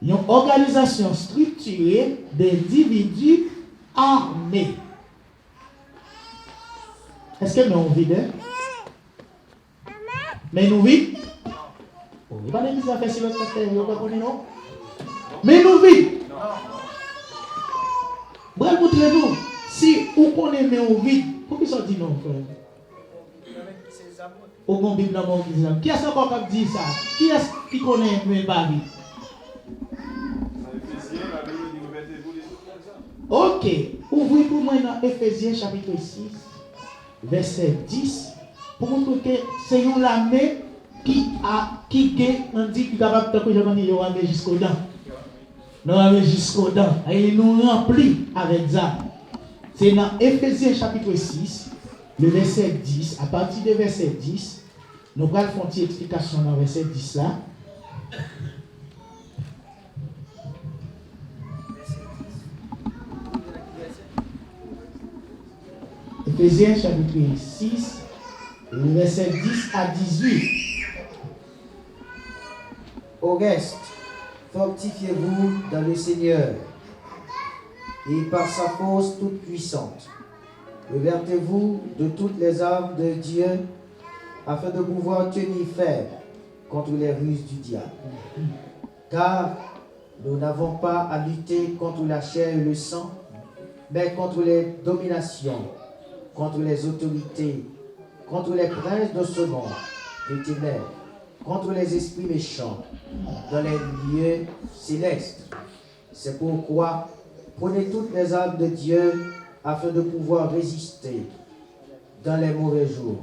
Une organisation structurée d'individus armés. Est-ce que nous vivons? Mais nous vivons? On ne va pas dire faire silence parce que nous ne connaissons pas. Mais nous vivons. Bref, montrez-nous. Si vous connaissez, mais vous vivons, pourquoi ça dit non, frère? Au bon Bible, dans mon Bible. Qui est-ce encore qui dit ça? Qui est-ce qui connaît, mais pas vivre? Ok, ouvrez pour moi dans Éphésiens chapitre 6, verset 10, pour montrer que c'est une armée qui on dit qu'il est capable de faire armée jusqu'aux dents. Nous armée jusqu'aux dents. Et il nous remplit avec ça. C'est dans Éphésiens chapitre 6, le verset 10. À partir du verset 10, nous allons faire une explication dans le verset 10 là. Éphésiens chapitre 6, le verset 10 à 18. Au reste, fortifiez-vous dans le Seigneur et par sa force toute puissante. Revêtez-vous de toutes les armes de Dieu afin de pouvoir tenir ferme contre les ruses du diable. Car nous n'avons pas à lutter contre la chair et le sang, mais contre les dominations, contre les autorités, contre les princes de ce monde, de ténèbres, contre les esprits méchants, dans les lieux célestes. C'est pourquoi prenez toutes les armes de Dieu afin de pouvoir résister dans les mauvais jours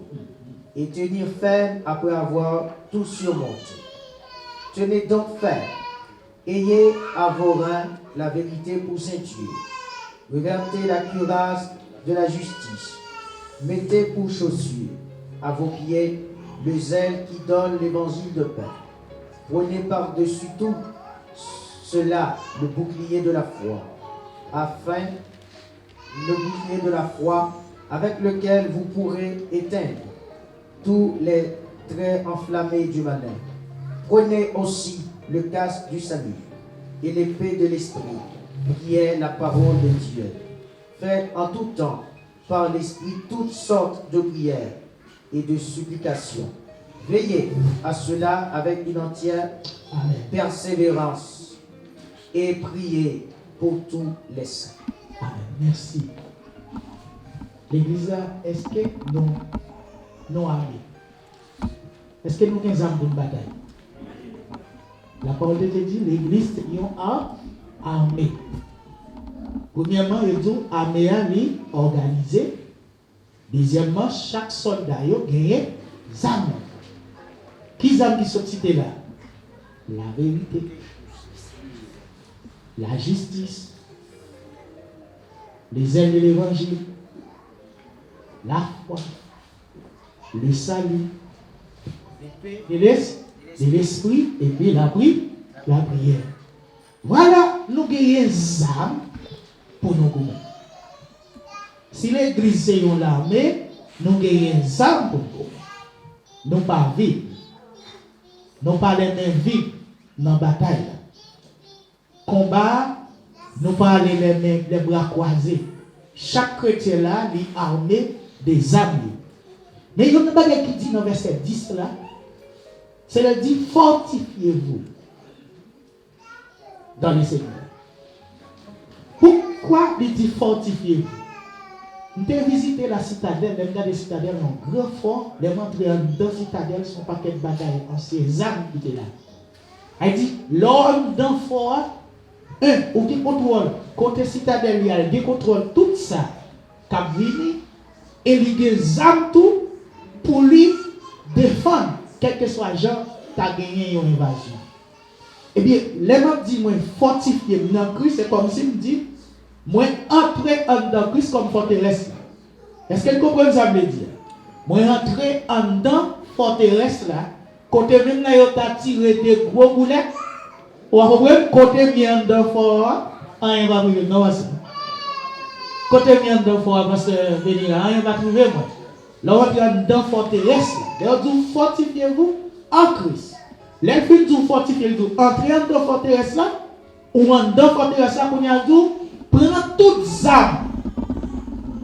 et tenir ferme après avoir tout surmonté. Tenez donc ferme, ayez à vos reins la vérité pour ceinture, revêtez la cuirasse de la justice, mettez pour chaussures à vos pieds le zèle qui donne l'évangile de paix. Prenez par-dessus tout cela le bouclier de la foi, afin le bouclier de la foi avec lequel vous pourrez éteindre tous les traits enflammés du malin. Prenez aussi le casque du salut et l'épée de l'esprit, qui est la parole de Dieu. Faites en tout temps par l'esprit toutes sortes de prières et de supplications. Veillez à cela avec une entière persévérance et priez pour tous les saints. Amen. Merci. L'église, est-ce que nous armés? Est-ce que nous avons des armes de bataille? La parole de Dieu dit l'église est armée. Premièrement, il dit armée organisée. Deuxièmement, chaque soldat a gagné des armes. Qui armes qui sont citées là? La vérité, la justice, les ailes de l'évangile, la foi, le salut, de l'esprit et puis la prière. Voilà, nous gagnons des armes pour nous gouverner. Si l'église est une armée, nous gagnons des armes pour nous gouverner. Nous pas vivre. Nous pas les mêmes vivre dans la bataille. Combat, nous pas les mêmes les bras croisés. chaque chrétien là, il est armé des armes. Mais il y a une bagarre qui dit dans verset 10 là, c'est le dit fortifiez-vous dans le Seigneur. Pourquoi il dit fortifiez-vous? Nous avons visité la citadelle, les gars de citadelle ont grand fort, les entrées dans la citadelle sont pas quelle bataille, en ces armes qui étaient là. Il dit, l'homme d'un fort, ou qui contrôle, côté citadelle, il contrôle tout ça, qui a venu, et il a des armes tout pour lui défendre, quel que soit genre, tu as gagné une invasion. Eh bien, les gens disent, moi, fortifié dans Christ, c'est comme si me dit, moi, entrer dans Christ comme forteresse. Est-ce qu'elle comprend ça veut dire? Moi, entrer dans forteresse là, côté même là, il a tiré des gros boulets, ou à peu côté bien dans fort, rien va trouver, non, côté bien dans fort, parce que rien va trouver, moi. Là, on est dans forteresse, là, vous fortifiez-vous en Christ. Les filles vous fortifiez, vous entrez dans forteresse là, ou dans forteresse là, qu'on y a tout, prend toutes les armes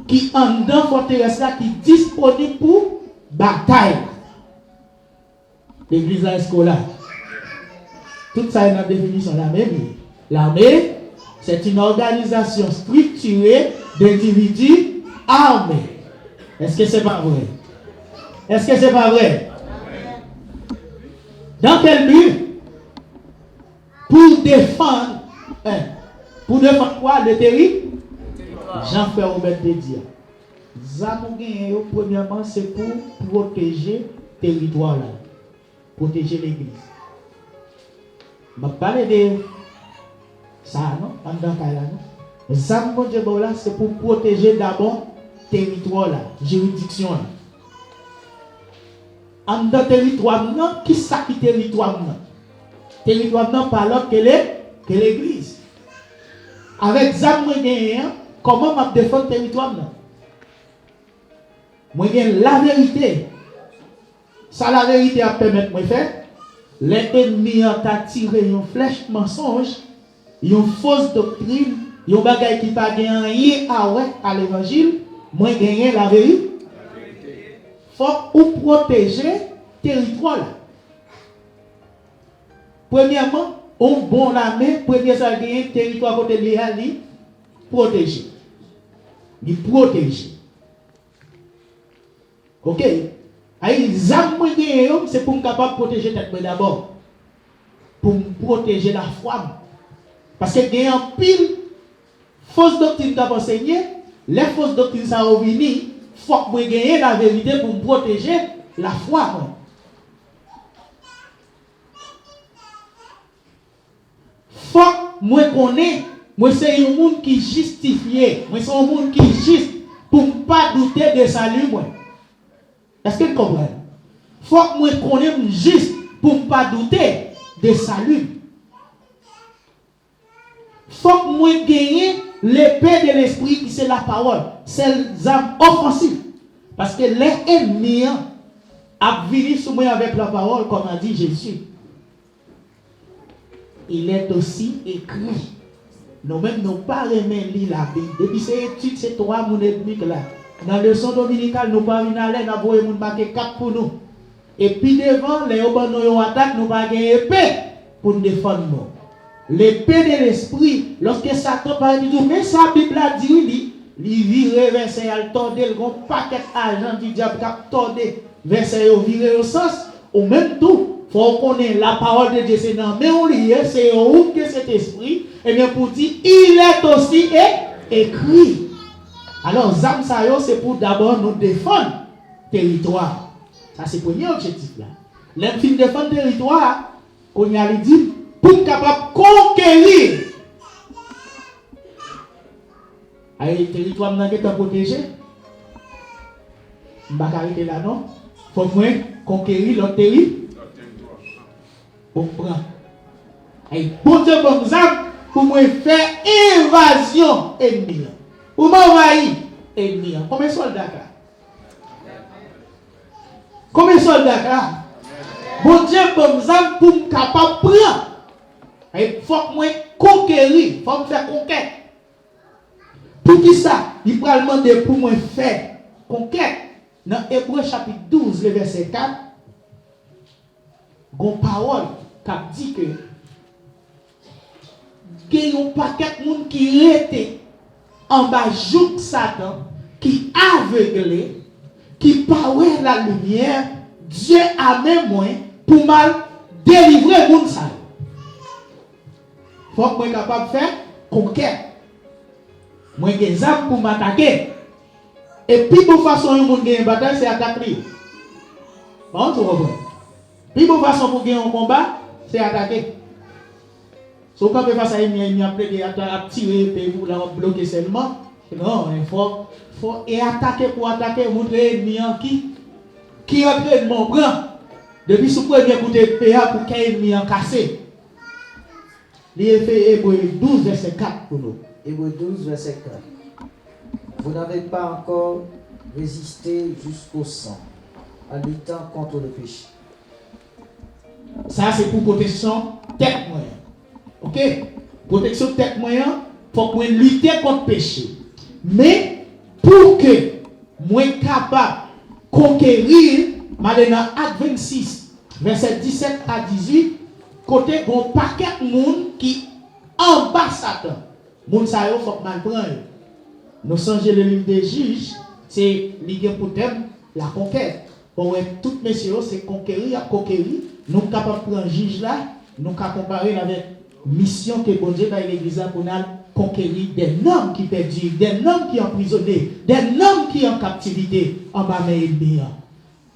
qui en dans forteresse là, qui disponibles pour bataille. L'église là est là. Tout ça est dans la définition de l'armée. L'armée, c'est une organisation structurée d'individus armés. Est-ce que c'est pas vrai? Est-ce que c'est pas vrai? Dans quel but? Pour défendre quoi? Le territoire? Jean-Pierre Robert te dit. Zamou premièrement, c'est pour protéger le territoire là. Protéger l'église. Je vais parler de ça, non? En dans là, non? Zamou là, c'est pour protéger d'abord le territoire là, juridiction là. En dans territoire, non, qui ça qui territoire non? Territoire non, pas l'autre que l'église. Avec Zamou comment je défends le territoire? Moi, j'ai la vérité. Ça, la vérité a permis de faire. Les ennemis ont tiré une flèche mensonge, une fausse doctrine, une bagaille qui n'a pas gagné à l'évangile. Moi, j'ai gagné la vérité. Il faut protéger le territoire. Premièrement, on bon la main, premier ça gagner le territoire côté de l'Ali. Protéger. Il protège. Ok? C'est pour me capable de protéger tête d'abord. Pour me protéger la foi. Parce que il y a un pile fausse doctrine qui a enseigné. Les fausses doctrines ça ont venu. Il faut que je gagne la vérité pour me protéger la foi. Faut que moi connais. Moi, c'est un monde qui justifié. Moi, c'est un monde qui est juste pour ne pas douter de salut. Est-ce que vous comprenez? Il faut que moi connaisse juste pour ne pas douter de salut. Il faut que moi gagne l'épée de l'esprit qui c'est la parole. C'est l'arme offensive. Parce que les ennemis a venu sur moi avec la parole, comme a dit Jésus. Il est aussi écrit. Nous-mêmes, nous pas remet lire la Bible. Depuis ces études, c'est toi, mon ennemi là. Dans la leçon dominicale, nous pas venir aller, nous avons une marqué 4 pour nous. Et puis devant, les nous attaquent, nous pas gagner épée pour nous défendre nous. L'épée de l'esprit, lorsque Satan parle du tout, mais sa Bible a dit, il vire verset, il torde, il y a un paquet d'argent du diable qui a tordé verset, il vire au sens, au même tout. Il faut qu'on ait la parole de Dieu, c'est non, mais on lit, c'est où que cet esprit, et bien pour dire, il est aussi écrit. Alors, Zam Sayo, c'est pour d'abord nous défendre le territoire. Ça, c'est le premier objectif là. L'enfin défendre le territoire, qu'on y a dit, pour être capable de conquérir. Le territoire n'a pas protégé. Je ne vais pas arrêter là, non? Il faut conquérir l'autre territoire. On prend. Et bon Dieu, bon Zam, pour moi faire invasion ennemie. Pour m'envahir ennemi. Combien de soldats là? Combien de soldats là? Bon Dieu, bon Zam, pour me capable de prendre. Il faut que moi conquérir, il faut me faire conquête. Pour qui ça? Il va demander pour moi faire conquête. Dans Hébreu chapitre 12, le verset 4, il y a une parole qui dit que il y a un paquet de monde qui était en bas joug Satan, qui aveuglé, qui parlait la lumière. Dieu a même moins pour mal délivrer le monde. Il faut que je sois capable de faire conquête. Moi, j'ai des armes pour m'attaquer. Et puis, pour façon, il y a une bataille, c'est attaquer. Bon, tu comprends? Puis, pour façon, pour gagner un combat, c'est attaquer. Si vous pouvez faire ça, il y a appelé à tirer, pour la bloquer seulement. Non, il faut attaquer pour attaquer, montrer l'ennemi qui entre mon bras. Depuis ce premier coup de PA pour qu'il y ait l'ennemi cassé. Il fait Hébreu 12, verset 4 pour nous. Hébreu 12, verset 4. Vous n'avez pas encore résisté jusqu'au sang, en luttant contre le péché. Ça, c'est pour protection tête moyen. Ok? Protection tête moyen, pour qu'on lutter contre le péché. Mais, pour que moi capable de conquérir, maintenant, Acte 26, verset 17 à 18, côté bon paquet de monde qui en bas Satan. Moun sa yo faut mal prendre. Nous changer le livre des juges, c'est lié pour thème la conquête. Bon, tout messieurs, c'est conquérir. Nous sommes capables de prendre juge là, nous capables comparer avec mission que bon Dieu dans l'église pour nous conquérir des hommes qui perdus, des hommes qui emprisonnés, des hommes qui en captivité en bas de l'ennemi.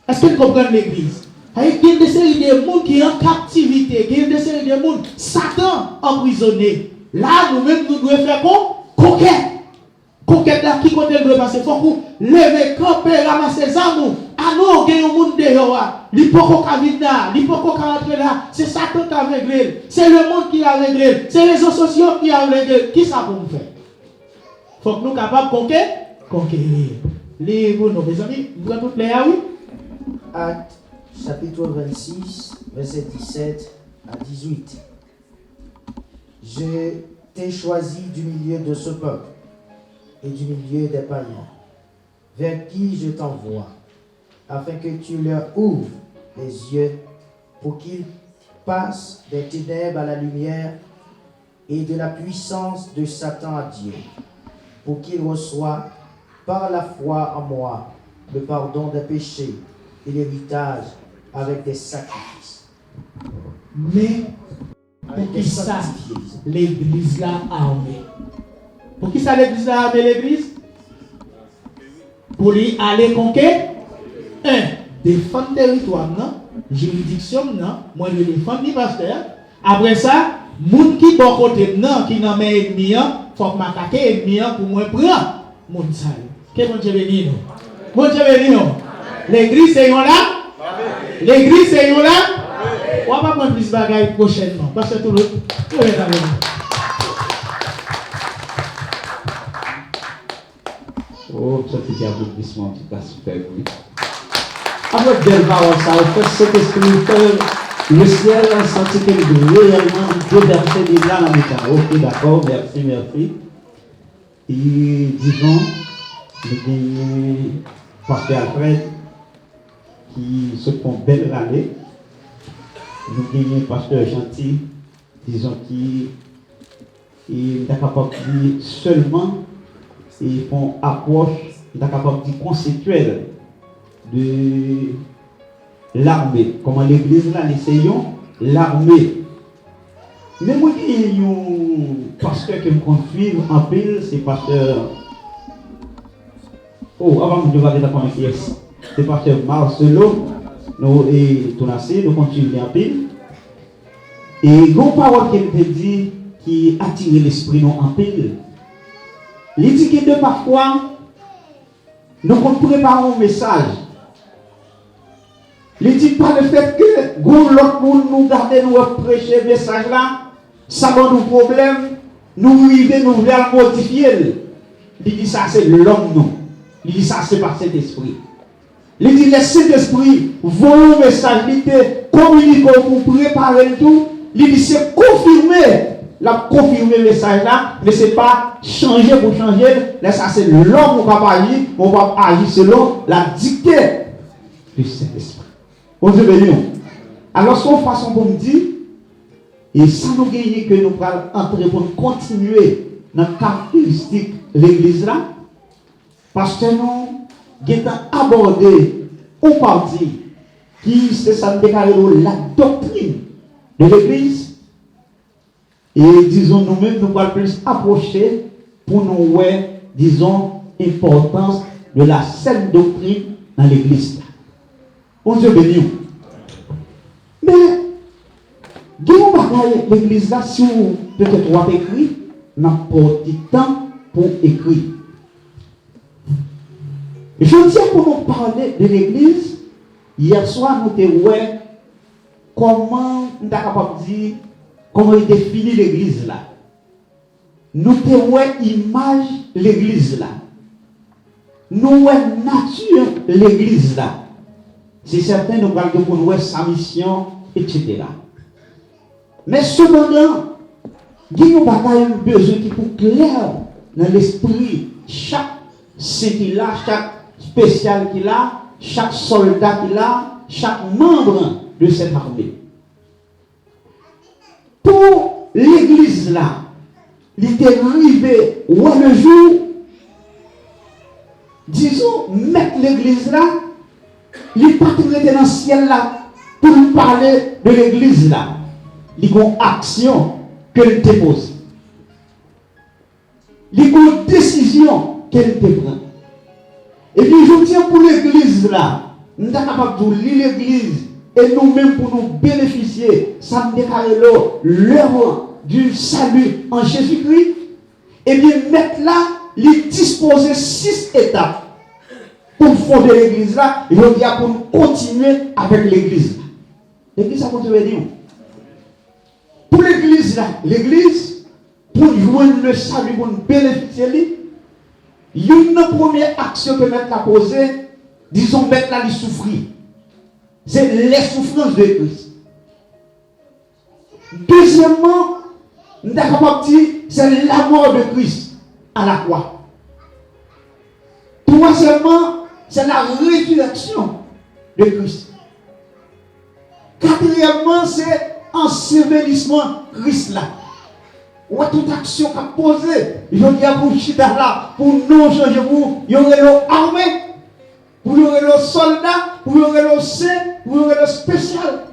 Est-ce que vous comprenez l'église? Il y a des séries de gens qui sont en captivité, il y a des séries de gens, Satan emprisonné. Là, nous-mêmes, nous devons faire quoi? Conquête. Conquête là, qui côté doit passer? Il faut qu'on lève, camper, ramasser les armes. Ah non, il y a un monde dehors. Il ne peut pas venir là, il ne peut pas rentrer là. C'est Satan qui a réglé. C'est le monde qui a réglé. C'est les réseaux sociaux qui a réglé. Qui ça pour nous faire? Il faut que nous soyons capables de conquérir. Lisez-vous, mes amis. Vous avez toutes les oui? Acte, chapitre 26, verset 17 à 18. Je t'ai choisi du milieu de ce peuple et du milieu des païens, vers qui je t'envoie, afin que tu leur ouvres les yeux pour qu'ils passent des ténèbres à la lumière et de la puissance de Satan à Dieu, pour qu'ils reçoivent par la foi en moi le pardon des péchés et l'héritage avec des sacrifices. Mais pour qui ça, l'église là armée? Pour qui ça, l'église là armée, l'église? Pour lui aller conquérir. Défendre le territoire, non? Juridiction, non? Moi, je défends le pasteur. Après ça, moun qui bon côté, non, qui n'a pas ennemi, il faut que m'attaquer ennemi pour moi prendre mon salut. Que bon Dieu bénisse nous. Bon Dieu bénisse nous. L'église, c'est là? L'église, c'est là? On va pas prendre plus de bagailles prochainement. Parce que tout le monde est avec nous. Oh, ça fait un applaudissement, en tout cas, super, oui. Avec belle parole, ça a fait cet esprit, le ciel a senti que réellement déverser des larmes en état. Ok, d'accord, merci. Et disons, le pasteur Alfred, qui se font belle l'année. Nous gagnons pasteur gentil, disons qui est capable de dire seulement, ils font approche, il est capable de dire conceptuelle de l'armée. Comment l'église là, essayons l'armée. Mais moi, il y a un pasteur qui me conduit en pile, c'est pasteur. Oh, avant de voir comment qui est, c'est pasteur Marcelo. Nous et Tonassé, nous continuons en pile. Et une parole qu'il te dit qui attire l'esprit nous en pile. Il dit que de parfois, nous préparons un message. Il dit pas le fait que l'autre monde nous garde, nous prêcher le message là, ça va nous problème, nous arrivons, nous voulons modifier. Il dit ça c'est l'homme nous. Il dit ça c'est par cet esprit. Il dit laissez l'esprit, vos messages, il dit communiquer pour préparer tout. Il dit c'est confirmer la confirmer le message là, mais ce n'est pas changer pour changer. Là, ça c'est l'homme qui va agir, on va agir selon la dictée du Saint-Esprit. On Dieu béni. Alors, son façon pour me dire, et ça nous gagne que nous allons entrer pour continuer dans la caractéristique de l'église là, parce que nous avons abordé une partie qui c'est ça déclaré la doctrine de l'église. Et disons nous-mêmes, nous allons plus approcher pour nous voir, disons, l'importance de la saine doctrine dans l'église. On Dieu béni. Mais, l'église là, si vous peut-être vous avez écrit, n'a pas de temps pour écrire. Je tiens pour nous parler de l'église. Hier soir, nous avons vu comment nous sommes capables de dire comment il définit l'église là. Nous avons vu l'image de l'église là. Nous avons nature de l'église là. C'est certain, nous allons pour nous sa mission, etc. Mais cependant, il y a un besoin qui est clair dans l'esprit. Chaque saint qu'il a, chaque spécial qu'il a, chaque soldat qu'il a, chaque membre de cette armée. Pour l'église là, il était arrivé le jour, disons, mettre l'église là, il n'est pas traité dans le ciel là pour nous parler de l'église là. Il y a une action qu'elle dépose. Il y a une décision qu'elle prend. Et puis je tiens pour l'église là, nous sommes capables de lire l'église et nous-mêmes pour nous bénéficier, ça me déclare l'œuvre du salut en Jésus-Christ. Et bien mettre là, il disposer 6 étapes pour fonder l'église là, et je dis pour nous continuer avec l'église. L'église ça continue à dire. Pour l'église là, l'église, pour joindre le salut, pour nous bénéficier, il y a une première action que mettre la poser, disons mettre là, il souffrir. C'est les souffrances de Christ. Deuxièmement, nous sommes capables de dire, c'est la mort de Christ à la croix. Troisièmement, c'est la résurrection de Christ. Quatrièmement, c'est ensevelissement Christ là. Ou toute action qu'a posée. Je dis à vous, chita là, pour nous changer vous, il y aurait l'armée, pour y aurait le soldat, pour y aurait le saint, pour y aurait le spécial.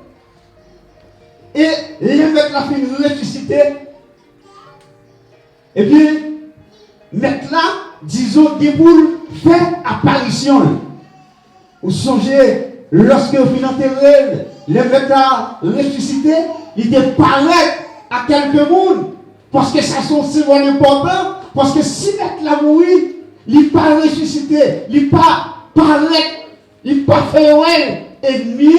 Et les mettre la fin ressuscité. Et puis, mettre là, disons, des boules, faire apparition. Vous songez, lorsque vous finissez enterré, les mettre à ressuscité, il te paraît à quelques monde. Parce que ça sont symbole important. Parce que si mettre la mourir, il n'est pas ressuscité, il n'est pas paraît, il n'est pas fait et mieux,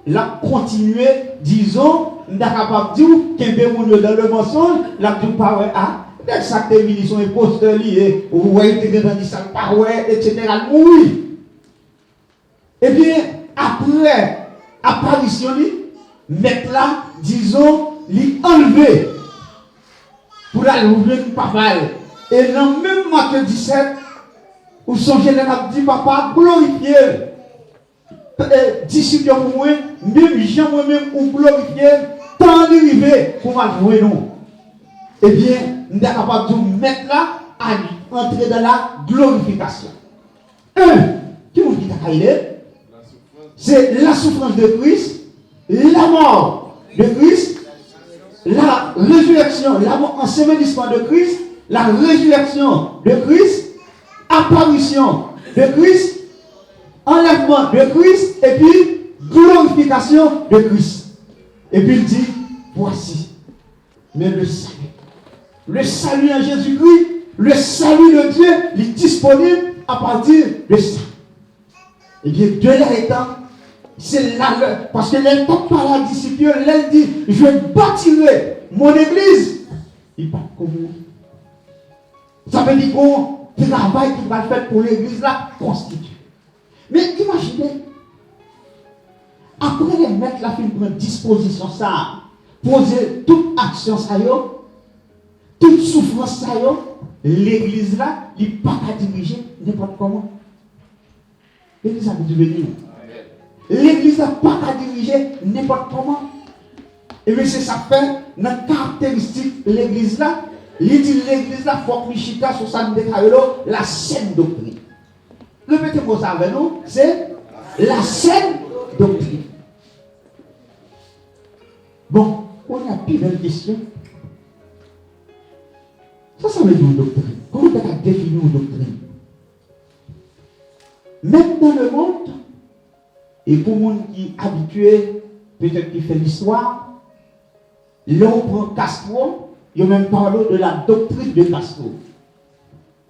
la continuer, disons, nous sommes capables de dire qu'il y a des dans le mensonge, la dit pas ah, dès que ça te dit son imposteur lié, ou voyez que tu dit ça pas etc. mourir. Et bien, après apparition, mettre là, disons, l'enlever. Pour aller ouvrir une papa. Et dans le même Matthieu 17, où son général dit, papa, glorifié. Disciple pour moi, même Jean moi-même, ou glorifié, tant d'arriver pour m'avouer nous. Eh bien, nous sommes capables de mettre là, à entrer dans la glorification. Qui vous dit c'est la souffrance de Christ, la mort de Christ, la résurrection, l'ensevelissement de Christ, la résurrection de Christ, apparition de Christ, enlèvement de Christ, et puis glorification de Christ. Et puis il dit, voici, mais le salut en Jésus-Christ, le salut de Dieu, il est disponible à partir de ça. Et bien, Dieu l'étant, c'est là, parce que l'étant par la discipline, elle dit, je bâtirai mon église. Il parle comme vous. Ça veut dire qu'on travail qui va faire pour l'église là, constitué. Mais imaginez, après les mettre la fin prendre disposition ça, poser toute action ça, souffrance, ça, l'église là, il n'est pas à diriger n'importe comment. L'église a dû venir. L'église n'a pas à diriger n'importe comment. Et bien c'est ça fait, notre caractéristique de l'église là, il dit l'église là, il faut que Michita sur sa la saine doctrine. Répétez-moi ça avec nous, c'est la saine doctrine. Bon, on a plus belle question. Ça veut dire une doctrine. Comment tu as défini une doctrine? Même dans le monde, et pour les gens qui sont habitués, peut-être qui fait l'histoire, là on prend Castro, il y a même parlé de la doctrine de Castro.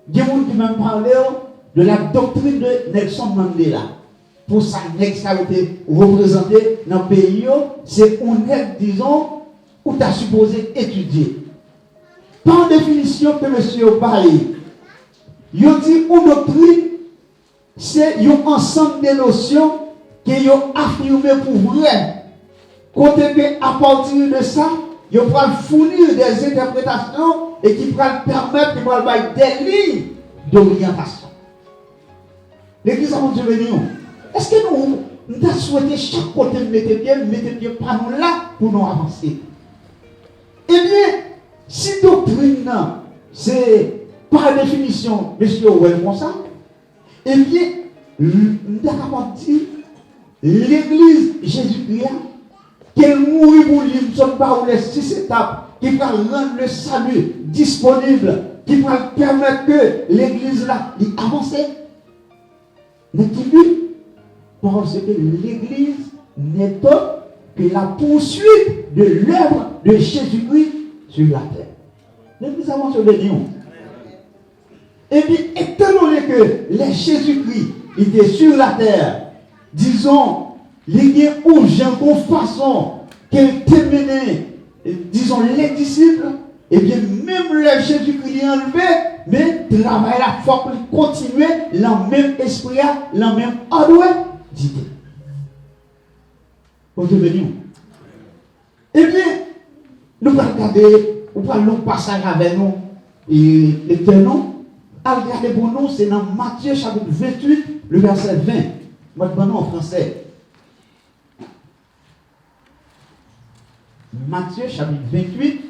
Il y a des gens qui même parlé de la doctrine de Nelson Mandela. Pour ça, ça a été représenté dans le pays, c'est un aide, disons, où tu as supposé étudier. Par définition que monsieur parle, il dit une doctrine, c'est un ensemble de notions qui ont affirmé pour vrai. Côté que à partir de ça, ils vont fournir des interprétations et qui vont permettre de faire des lignes d'orientation. L'église a montré venir. Est-ce que nous avons souhaité chaque côté mettre pied par nous là pour nous avancer? Eh bien, si doctrine, c'est par définition, monsieur Ouel comme ça, eh bien, nous avons dit, l'église Jésus-Christ, qu'elle mourit pour lui, nous ne sommes pas les 6 étapes qui vont rendre le salut disponible, qui vont permettre que l'église là avance. Mais qui dit, parce que l'église n'est pas que la poursuite de l'œuvre de Jésus-Christ sur la terre. L'église avance sur le lion. Et puis, étant donné que les Jésus-Christ était sur la terre, disons, il y a une façon qu'elle terminait, disons, les disciples, et bien, même le Jésus-Christ est enlevé, mais travail là, il faut continuer dans le même esprit, dans le même ordre d'idée. Pour devenir. Eh bien, nous allons regarder, nous allons le passage avec nous, et les tenons. Regardez pour nous, c'est dans Matthieu chapitre 28, le verset 20. Moi, je vais en français. Matthieu chapitre 28,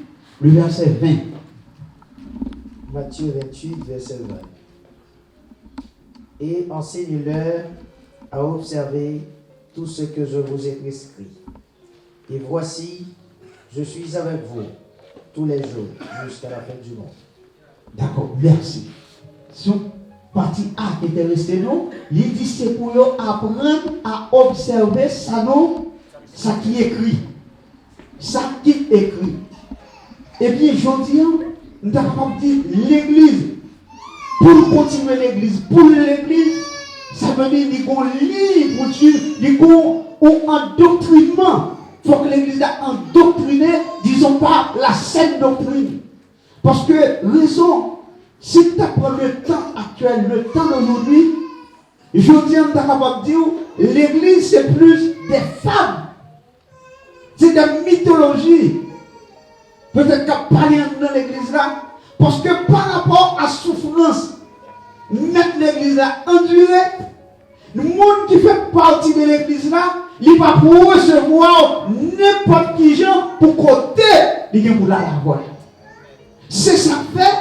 le verset 20. Matthieu 28, verset 20. Et enseigne-leur à observer tout ce que je vous ai prescrit. Et voici, je suis avec vous tous les jours jusqu'à la fin du monde. D'accord, merci. Son partie A qui était resté nous, il dit c'est pour apprendre à observer ça non, ça qui est écrit. Ça qui est écrit. Et bien, je dis, nous avons dit l'église, pour continuer l'église, pour l'église, ça veut dire qu'il y a un livre pour Dieu, il y a un endoctrinement. Il faut que l'église a endoctriné, disons pas la saine doctrine. Parce que, raison, si tu prends le temps actuel, le temps d'aujourd'hui, je dis, on est capable de dire, l'église c'est plus des femmes. C'est des mythologies. Peut-être qu'à parler dans l'église là, parce que par rapport à la souffrance, mettre l'église là endurée, le monde qui fait partie de l'église là, il va pour recevoir n'importe qui gens pour côté, il va pour la voir. C'est ça fait,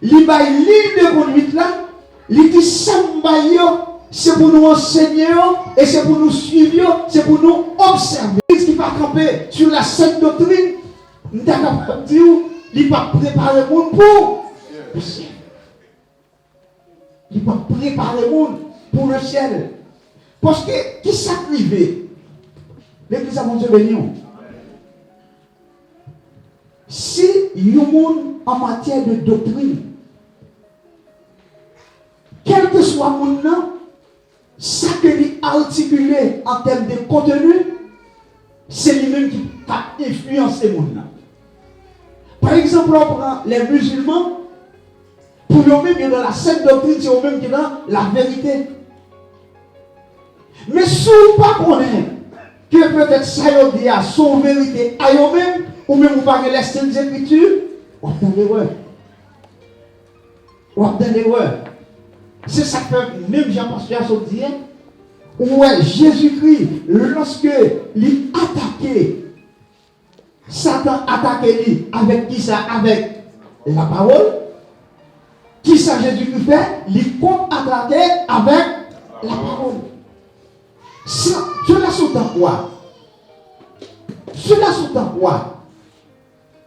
il va l'île de conduite là, il dit c'est pour nous enseigner et c'est pour nous suivre, c'est pour nous observer. Ce qui va camper sur la sainte doctrine, nous avons dit, il va préparer le monde pour le ciel. Il va préparer le monde pour le ciel. Parce que qui s'active? L'église a mon Dieu béni. Si il y a un monde en matière de doctrine, quel que soit le monde, ça que lui articulé en termes de contenu, c'est lui-même qui a influencé le monde. Par exemple, on prend les musulmans, pour eux-mêmes, qui sont dans la sainte doctrine, c'est eux-mêmes qui sont dans la vérité. Mais si vous ne connaissez pas que peut-être ça y a son vérité à eux-mêmes, ou même vous parlez les saintes écritures, on dit, ouais, ou dans l'erreur. C'est ça que même Jean-Pasteur a dit, ouais, Jésus-Christ, lorsque il attaquait, Satan attaquait lui, avec qui ça? Avec la parole. Qui ça Jésus-Christ fait? Il contre-attaquait avec la parole. Cela sous-entend quoi? Cela sous-entend quoi?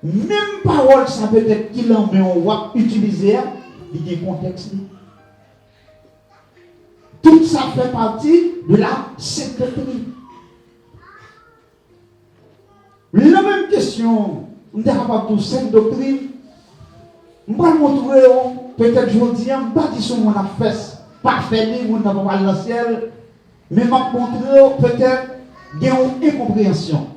Même parole, ça peut être qu'il en met, on va utiliser, il y a un contexte. Tout ça fait partie de la sainte doctrine. La même question, on est capable de cette doctrine. Je vais montrer, peut-être aujourd'hui, je ne vais pas dire ce qu'on a fait, pas fait, on n'a pas dans le ciel, mais je vais montrer peut-être qu'il y a une incompréhension.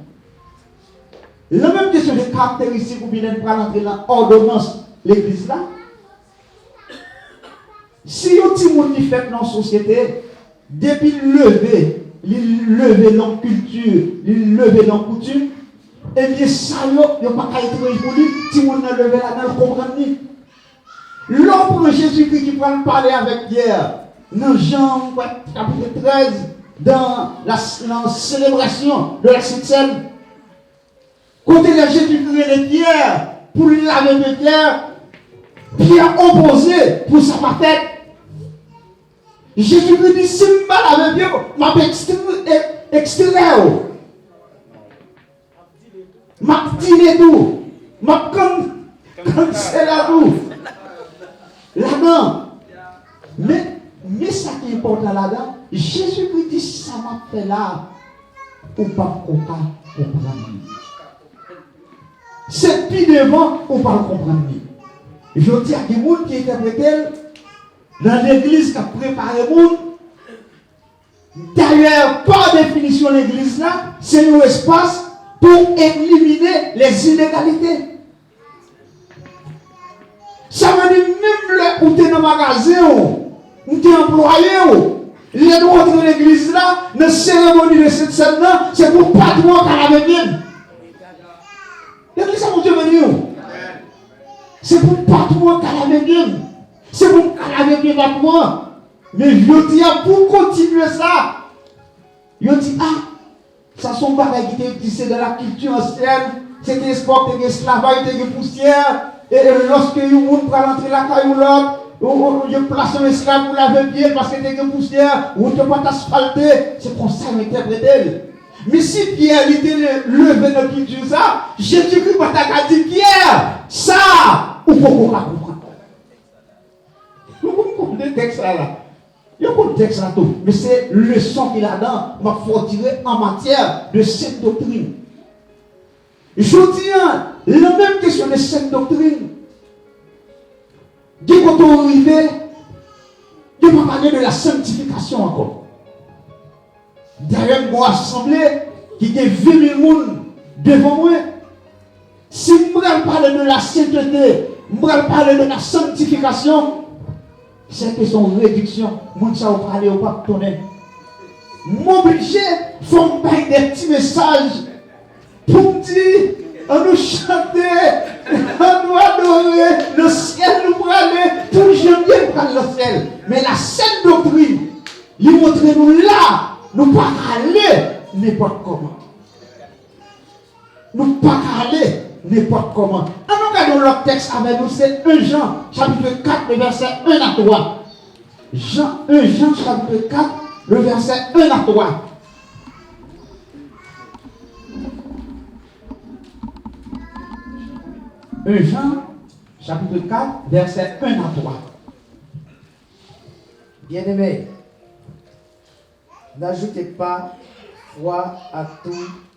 La même question des caractéristiques où il pour entrer dans l'ordonnance l'église là. Si un petit monde qui fait dans la société, depuis lever dans culture, lever dans coutume, et bien ça, il n'y a pas qu'à être pour lui, si on a levé là-dedans, comprendre ni. L'homme Jésus-Christ qui prend parler avec Pierre, dans Jean chapitre 13, dans la célébration de la Sainte Seine, quand il a Jésus-Christ et Pierre, pour lui laver les Pierre, Pierre opposé pour sa tête. Jésus-Christ dit, si je ne lave pas Pierre, je vais extraire. Je vais dire tout. Je vais canceller tout. Là-dedans. Mais ça qui est important là-dedans, Jésus-Christ dit, ça m'a fait là, ou pas comprendre. C'est plus devant, on ne peut pas comprendre. Je dis à des gens qui interprètent dans l'église qui a préparé le monde. D'ailleurs, par définition, l'église là, c'est un espace pour éliminer les inégalités. Ça veut dire même là où tu es dans le magasin, où tu es employé, les droits de l'église là, dans la cérémonie de cette scène là, c'est pour pas tout le monde qui la bien. L'église, mon Dieu, venu. C'est pour pas tout le monde qui la bien. C'est pour qu'elle avait bien avec moi. Mais je dis, pour continuer ça, je dis, ça sont bagages qui étaient utilisés dans la culture ancienne. C'était espoir, c'était esclavage, c'était poussière. Et lorsque vous prenez l'entrée la caille ou l'autre, vous placez un esclave pour laver pied parce que c'était poussière, ou ne pas t'asphalter. C'est comme ça interprété. Mais si Pierre était levé dans la culture, ça, Jésus-Christ va t'accorder Pierre, ça, ou pourquoi pas comprendre. Vous comprenez le texte là? Il y a un contexte là tout, mais c'est le leçon qu'il a dans, va faut tirer en matière de cette doctrine. Je dis, la même question de cette doctrine. Dès qu'on est arrivé, je vais parler de la sanctification encore. Derrière moi, assemblée, qui est 20 000 personnes devant moi. Si je vais parler de la sainteté, je vais parler de la sanctification, c'est que son réduction, moun ça va parler au pas tonner. M'obliger, faut me faire des petits messages pour me dire, on nous chanter, on nous adorer, le ciel nous parler, tout je bien prendre le ciel. Mais la sainte doctrine, il montre nous là, nous pas aller n'importe comment. Nous pas aller n'importe comment. Alors regardons l'autre texte avec nous, c'est 1 Jean, chapitre 4, le verset 1 à 3. 1 Jean, chapitre 4, le verset 1 à 3. Jean, chapitre 4, verset 1 à 3. Bien-aimés, n'ajoutez pas foi à tout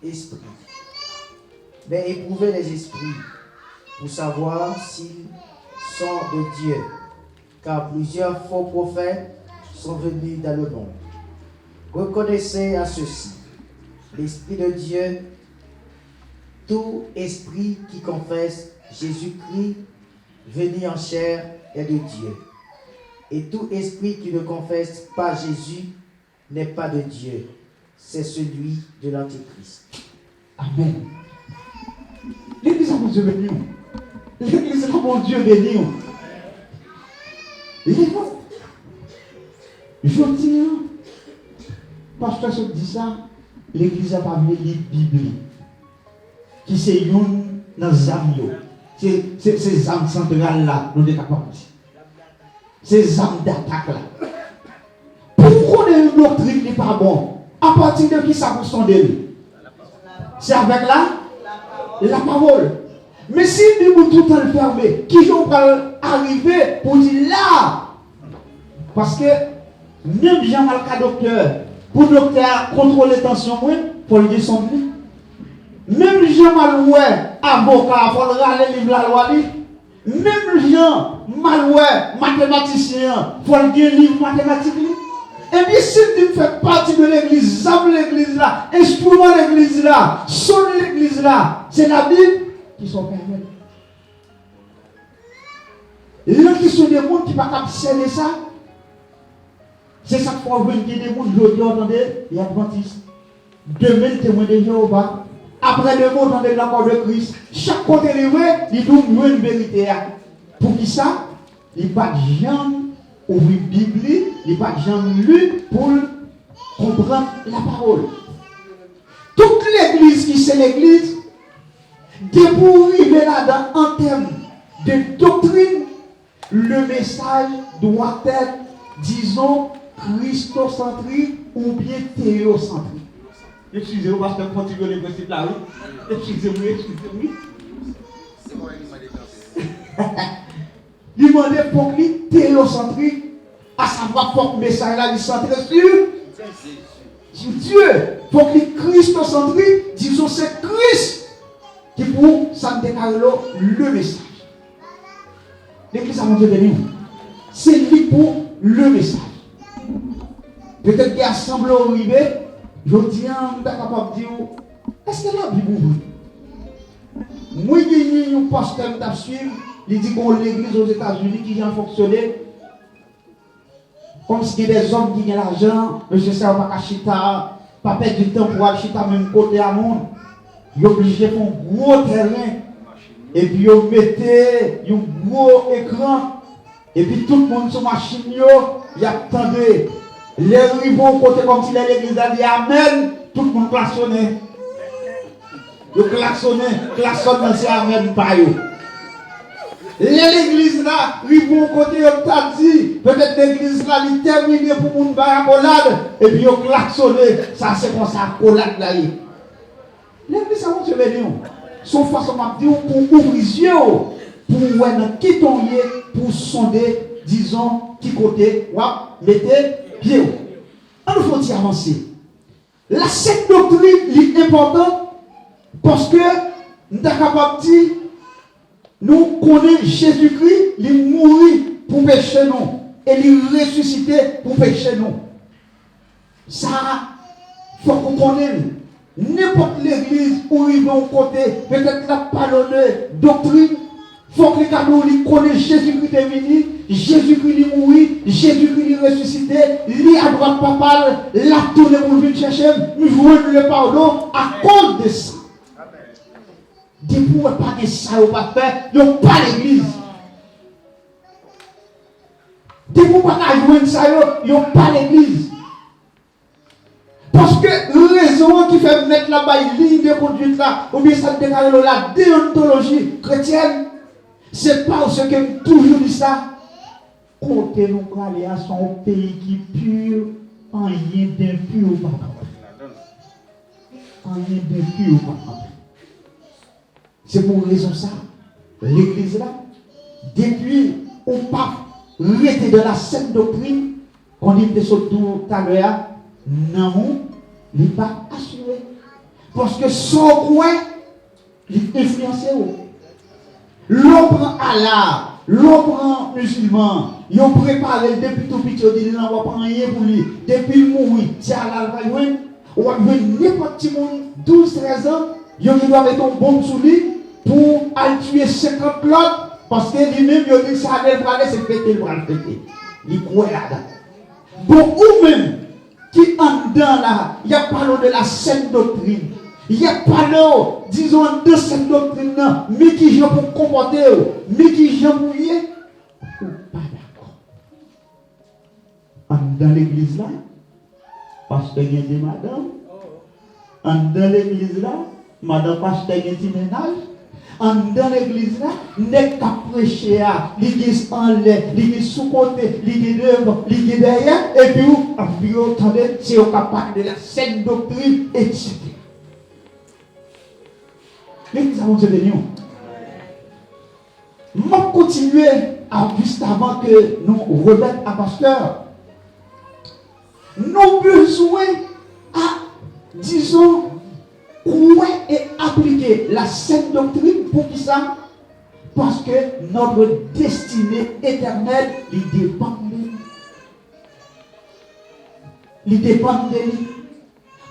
esprit, mais éprouvez les esprits pour savoir s'ils sont de Dieu, car plusieurs faux prophètes sont venus dans le monde. Reconnaissez à ceci, l'Esprit de Dieu, tout esprit qui confesse Jésus-Christ venu en chair est de Dieu. Et tout esprit qui ne confesse pas Jésus n'est pas de Dieu. C'est celui de l'Antéchrist. Amen. L'église a mon Dieu béni. L'église a mon Dieu béni. Je dis, pasteur se dit ça, l'église a pas vu les Bibles, qui c'est une dans les âmes. C'est ces âmes centrales là, nous sommes capables de dire. Ces âmes d'attaque là. Pourquoi une doctrine n'est pas bon? À partir de qui ça vous sonder? C'est avec la parole. Mais si nous tout le temps fermé, qui vont arriver pour dire là? Parce que même Jean-Marc docteur, pour le docteur contrôler tension, il faut le descendre. Même Jean-Marc avocat, il faut le râler livre la loi. Même Jean-Marc mathématicien, il faut le livre mathématique. Et bien, si tu fais partie de l'église, âme l'église là, instrument l'église là, sonne l'église là, c'est la Bible qui sont permis. Là qui sont des gens qui ne peuvent pas sceller ça, c'est ça qu'il faut venir des gens, je entendez, il y a Adventistes. Demain, le témoin de Jéhovah. Après le mot, entendez l'accord de Christ. Chaque côté de lui, il doit une vérité. Pour qui ça? Il n'y a pas de gens ouvrir la Bible, il n'y a pas de gens lu pour comprendre la parole. Toute l'église qui c'est l'église, dès pour arriver là-dedans en termes de doctrine, le message doit être, disons, christocentrique ou bien théocentrique. Excusez-moi, parce que quand tu veux les principes là, oui. Excusez-moi. Il demandait pour lui théocentrique, à savoir pour le message là, il centré sur Dieu. Pour lui christocentrique, disons c'est Christ qui pour ça déclarer le message. L'église a monté de nous. C'est lui pour le message. Peut-être qu'il y a semblé arriver, je dis, on est capable de dire, est-ce que la Bible ouvre? Moi, il y a un pasteur qui suivre, il dit qu'on l'église aux États-Unis qui vient fonctionner. Comme si il y a des hommes qui ont l'argent, monsieur ça va pas chita, pas perdre du temps pour aller chita même côté à monde. Il est obligé de faire un gros terrain. Et puis il mettez un gros écran. Et puis tout le monde sur machine, il attendait. Les rivaux côté comme si l'église a dit Amen, tout le monde klaxonnait. Le klaxonne c'est Amen pas yo. L'église là, rivaux côté on t'a dit, peut-être l'église là, il termine pour moun ba accolade et puis on klaxonné, ça c'est comme ça accolade là. L'église ça va se venir. Son façon m'a dit pour ouvrir les yeux, pour voir qui tombe, pour sonder, disons, qui côté, mettez pied. On faut y avancer. Cette doctrine est importante parce que nous sommes capables de dire, nous connaissons Jésus-Christ, il mourit pour pécher nous et il ressuscité pour pécher nous. Ça, il faut qu'on connaisse. N'importe l'église où ils vont côté, peut-être la parole de doctrine, il faut que les cadeaux connaissent Jésus-Christ est venu, Jésus-Christ est mort, Jésus-Christ est ressuscité, il est à droite papale, la tournée pour venir chercher, nous jouons le pardon à cause de ça. Des pour pas de ça, ou pas faire, ils n'ont pas l'église. Des pour pas jouer ça, ils n'ont pas l'église. Parce que la raison qui fait mettre là-bas une ligne de conduite là, ou bien ça déclare la déontologie chrétienne, c'est parce que toujours dit ça. Côté nous aller à son pays qui pur, en rien d'impur ou pas. En rien d'impur ou pas. C'est pour raison ça. L'église là, depuis au pape, rester de la sainte doctrine, qu'on dit tout à l'heure, non, il n'est pas assuré. Parce que son coin, il influence. L'on prend Allah, l'on prend musulman, ils ont préparé depuis tout petit, ils disent non, on ne va pas rien pour lui. Depuis le mourir, c'est Allah va jouer. On va jouer n'importe qui, 12-13 ans, ils doivent mettre un bombe sur lui pour aller tuer 50 l'autre. Parce que lui-même, il dit ça, il va aller, c'est péter, il va le péter. Il croit là-dedans. Bon, ou même, qui en dedans là, il y a parlé de la sainte doctrine. Il y a parlé, disons, de cette doctrine là, mais qui j'en pour comporter, mais qui j'en pour y est, ou pas d'accord. dans l'église là, pasteur il y a des madame. Dans l'église là, madame pasteur il y a des ménages. Dans l'église là, n'est qu'à prêcher à l'église en l'air, l'église sous côté, l'église devant, l'église derrière, et puis vous entendez, c'est capable de la saine doctrine, etc. L'église a monté de Lyon. Je vais continuer juste avant que nous remettions à pasteur. Nous avons besoin à, disons, croire et appliquer la sainte doctrine pour qui ça? Parce que notre destinée éternelle, il dépend de nous. Il dépend de nous.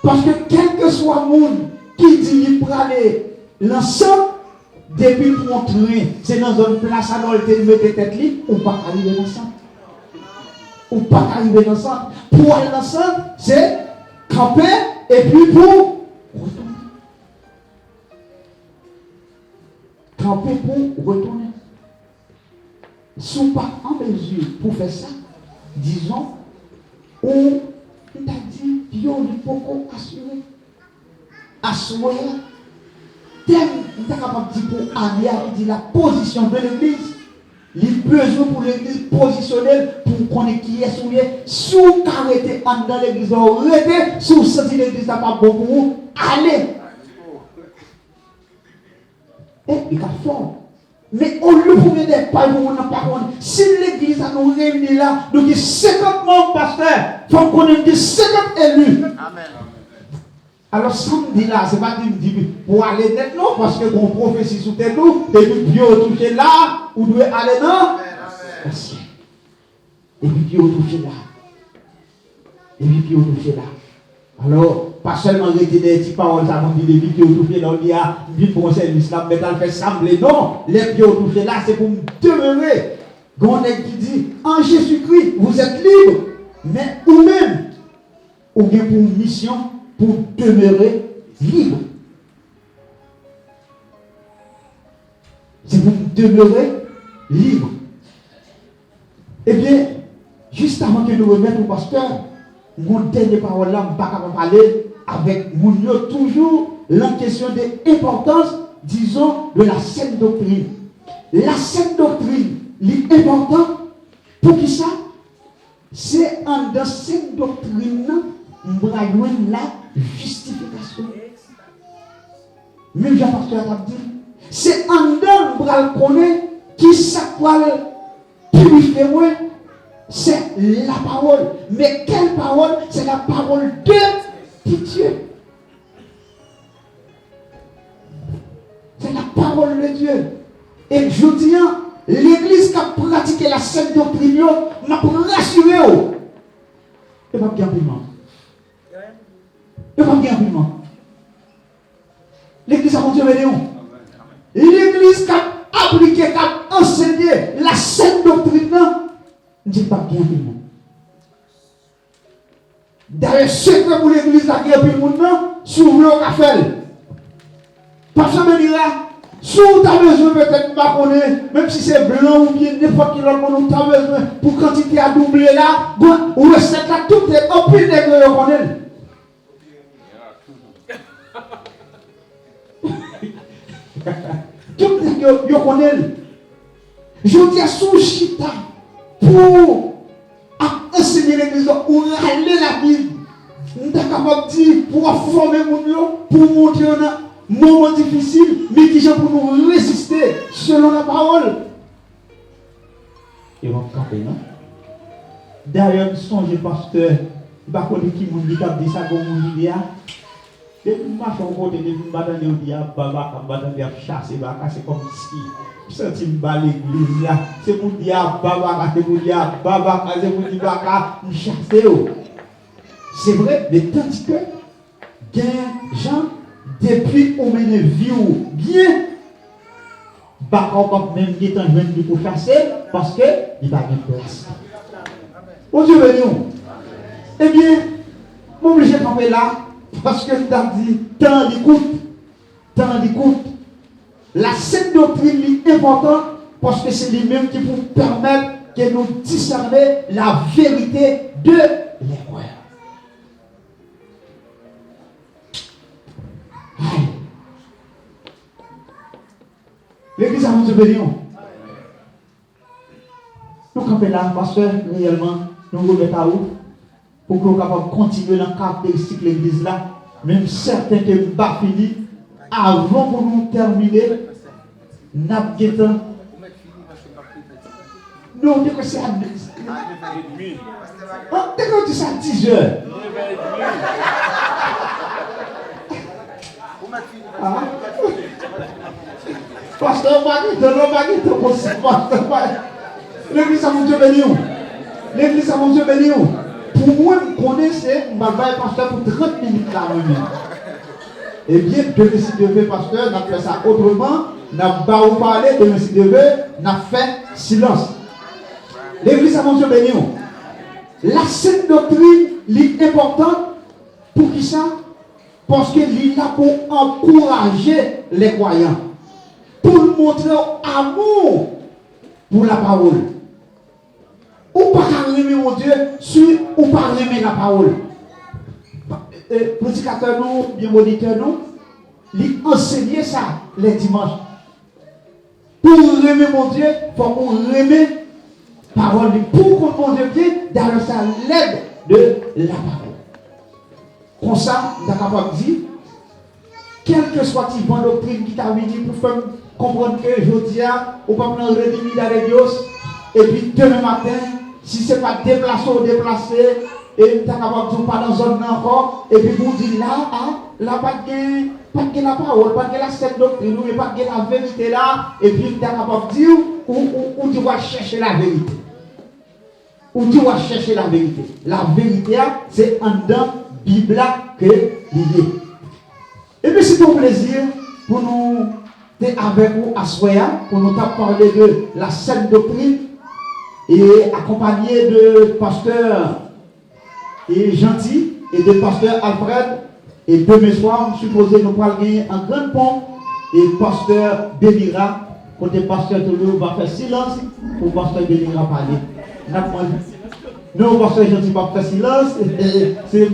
Parce que quel que soit le monde qui dit pour aller l'ensemble, depuis le train, c'est dans une place à l'autre, mettre tête libre, ou pas arriver ensemble. Ou pas arriver ensemble. Pour aller ensemble, c'est camper et puis pour retourner. Camper pour retourner. Si on pas en mesure pour faire ça, disons, on t'a dit, yo, il faut qu'on assurer. Assurer. On est capable de dire pour aller à la position de l'église. Les besoins pour l'église positionnelle pour qu'on ait qui est souillé. Si vous arrêtez dans l'église, vous arrêtez, si vous sentez l'église n'est pas bon pour vous, allez. Et il est fort. Mais on le pouvait des pas pour nous pas. Si l'église a nous réunis là, nous avons 50 membres pasteurs, il faut qu'on ait 50 élus. Amen. Alors, samedi là, ce n'est pas dit pour aller net, non, parce que mon prophétie sous tes nous, et puis Dieu touché là, où doit aller non? Merci. Et puis Dieu touché là. Et puis Dieu touché là. Alors, pas seulement rester des petites paroles, ça dit les Dieu touché là, on dit, ah, vite pour un service là, mais dans le fait sembler, non, les Dieu touché là, c'est pour me demeurer. Gondek qui dit, en Jésus-Christ, vous êtes libre, mais ou même, ou bien pour une mission, pour demeurer libre. C'est pour demeurer libre. Eh bien, juste avant que nous remettions au pasteur, mon dernier parole là, je ne vais pas parler avec mon toujours la question de l'importance, disons, de la sainte doctrine. La sainte doctrine, l'important, pour qui ça? C'est en dans cette doctrine, nous avons la justification. Même Jean-Pasteur a dit, c'est en dedans nous connaître qui s'appelle purifier, c'est la parole. Mais quelle parole? C'est la parole de Dieu. C'est la parole de Dieu. Et je dis, l'église qui a pratiqué la sainte doctrine, m'a rassuré. Et pas bien piment. Et pas bien piment. L'église a continué. L'église qui a appliqué, qui a enseigné la sainte doctrine, ne dit pas bien piment. D'ailleurs, secret pour l'église qui a bien piment, s'ouvre le café. Parce que je me dirais, si tu as besoin peut-être de même si c'est blanc ou bien n'importe quel autre monde, tu as besoin pour quantité à doubler là, ou recette là, tout est en plus de connaître. Tout est yo connaît. Je dis à sous chita pour enseigner l'église ou râler la Bible. Nous sommes capables de dire pour former mon pour montrer moment difficile, mais qui pour nous résister selon la parole. Et on va camper, non? D'ailleurs, songez, pasteur, je ne sais pas qui m'a dit ça comme on dit. Et puis, je suis en côté de m'attendre, on dit, Baba, chasser, c'est comme si. Je sens l'église là. C'est pour dire, Baba, c'est pour dire, Baba, c'est pour dire, Baba, chasser. C'est vrai, mais tandis que, il y a des gens, depuis on mène vie bien, pas même qui est en train de pour chasser parce qu'il n'y a pas de place. Au Dieu béni. Eh bien, je suis obligé de camper là parce que tu as dit tant d'écoute. La sainte doctrine est importante parce que c'est lui-même qui peut permettre que nous discerner la vérité de les croyants. Aïe. L'église a Dieu béni. Nous campons là, pasteur, réellement, nous remettons à vous pour que nous soyons capables de continuer dans la caractéristique de l'église là, même certains qui n'ont pas fini, avant pour nous terminer, nous avons non, dès que c'est à 10 dès que c'est à 10 heures. Pasteur Baguette, l'église à mon Dieu béni. L'église à mon Dieu béni. Pour moi, je connais, c'est un pasteur pour 30 minutes là même. Eh bien, demain si Dieu veut, pasteur, on a fait ça autrement. On n'a pas parlé, demain si Dieu veut, on a fait silence. L'église à mon Dieu béni. La sainte doctrine est importante pour qui ça? Parce qu'elle est là pour encourager les croyants. Pour montrer amour pour la parole. Ou pas aimer mon Dieu, si ou pas aimer la parole. Prédicateur nous, bien moniteur nous, lui enseigner ça les dimanches. Pour aimer mon Dieu, il faut qu'on aimer la parole. Pour qu'on mon Dieu bien, dans ça l'aide de la parole. Comme ça, nous sommes capables de dire, quelle que soit la bonne doctrine qui t'a venu pour faire comprendre que je dis, on va prendre le redimi d'Arédios, et puis demain matin, si ce n'est pas déplacé ou déplacé, et tu es capable de ne pas dans une zone encore, et puis vous dites là, pas de la parole, pas de la sainte doctrine, ou pas de la vérité là, et puis tu es capable de dire, où tu vas chercher la vérité. Où tu vas chercher la vérité. La vérité, c'est en dedans Bible que l'idée. Et puis c'est un plaisir pour nous être avec vous à Soya, pour nous parler de la sainte doctrine et accompagné de pasteur et gentil et de pasteur Alfred. Et demain soir, je suppose nous pourrons gagner un grand pont et pasteur Benira. Côté pasteur Toulouse va faire silence pour pasteur Benira parler. Non, pasteur gentil va faire silence. C'est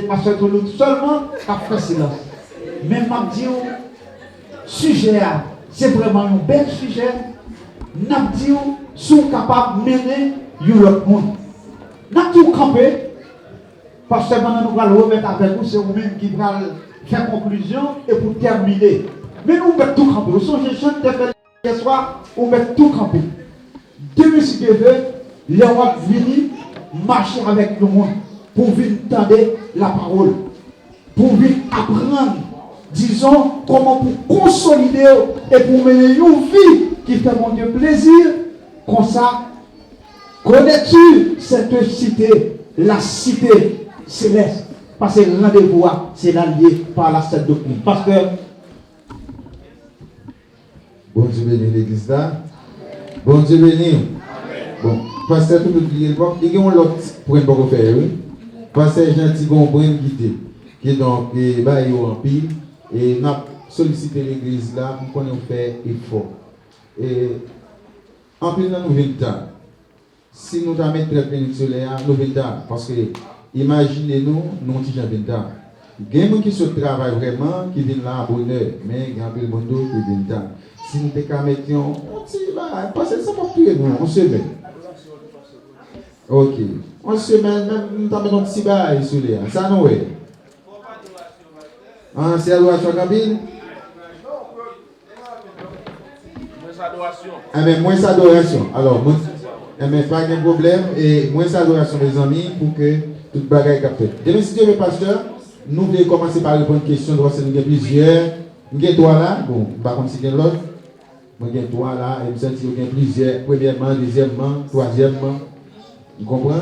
pasteur Toulouse seulement qui va faire silence. Mais je dis, sujet, c'est vraiment un bel sujet. Je dis, sont capables de mener l'autre monde. Nous avons tout campé. Parce que maintenant nous allons remettre avec vous, c'est vous-même qui va faire conclusion et pour terminer. Mais nous mettons tout camper. Vous songez, je te fais hier soir, on met tout camper. Demain, si Dieu veut, les rois venir marcher avec le monde pour venir entendre la parole. Pour venir apprendre, disons, comment pour consolider et pour mener une vie qui fait mon Dieu plaisir. Comme ça, connais-tu cette cité, la cité céleste? Parce que le rendez-vous, c'est l'allié par la sainte doctrine. Parce que bon Dieu béni l'église là. Bon Dieu béni. Bon, pasteur, tout le monde, il y a un autre point pour faire, oui. Pasteur gentil, on prend une guidée. Qui est donc, il va y en pile. Et nous avons sollicité l'église là pour qu'on fait effort. Et en plus, nous venons temps. Si nous avons mis 30 minutes solaires, nous venons temps. Parce que, imaginez-nous, nous avons déjà venons temps. Il y a des gens qui se travaillent vraiment, qui viennent là à bonheur. Mais il y a un peu de monde qui viennent temps. Si nous avons mis un petit va, parce que ça va plus nous, on se met. Ok. On se met, même nous avons un petit bail solaire. Ça nous est. Ah, c'est adoration en cabine? Ah, mais moins adoration. Alors, mais pas de problème. Et moins adoration, mes amis, pour que toute bagaille capte. Demain, si Dieu veut, pasteur, nous voulons commencer par répondre aux questions. Nous avons plusieurs. Nous avons toi là. Bon, par contre, si il y a l'autre. Nous avons toi là. Et nous avons plusieurs. Premièrement, deuxièmement, troisièmement. Vous comprenez?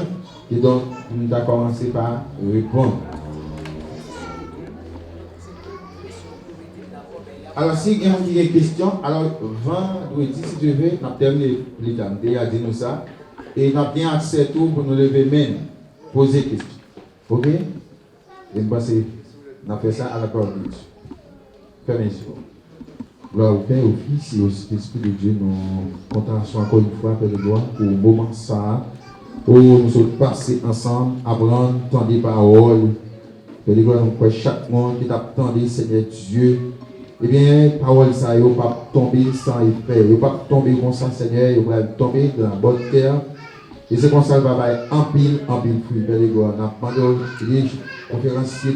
Et donc, nous allons commencer par répondre. Alors, si il y a une question, alors vendredi, si tu veux, nous avons terminé les dames. Déjà dit nous ça. Et nous avons bien accès tout pour nous lever même, poser des questions. Ok? Et nous pensons, nous avons fait ça à la corniche. Fermez les yeux. Gloire au Père, au Fils et au Esprit de Dieu, nous comptons encore une fois, Père de gloire, pour le moment ça, où nous sommes passés ensemble, apprendre, entendre des paroles. Père gloire, nous croyons chaque monde qui t'attendait, Seigneur Dieu. Eh bien, parole ça, il ne va pas tomber sans effet. Il ne va pas tomber comme ça, Seigneur. Il va tomber dans la bonne terre. Et c'est comme ça qu'il va avoir en pile fruit. Père gloire, nous avons demandé les conférenciers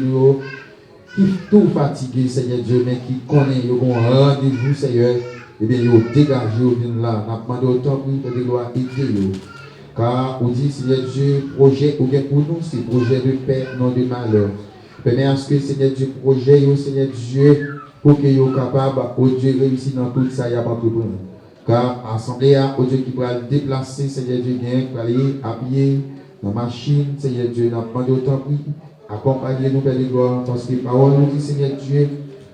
qui tout fatigué, Seigneur Dieu, mais qui connaît, ils ont un rendez-vous, Seigneur. Eh bien, ils ont dégagé, ils viennent là. Nous avons demandé autant pour Père gloire, aider. Car on dit, Seigneur Dieu, projet ou bien pour nous, c'est projet de paix, non de malheur. Permets à ce que, Seigneur Dieu, projet, Seigneur Dieu, pour que vous soyez capable, au Dieu, réussir dans tout ça, il n'y a pas de problème. Car l'Assemblée, au Dieu qui va le déplacer, Seigneur Dieu, pour aller habiller dans la machine, Seigneur Dieu, nous demandé autant pour accompagner-nous, Père de gloire, parce que la parole nous dit, Seigneur Dieu,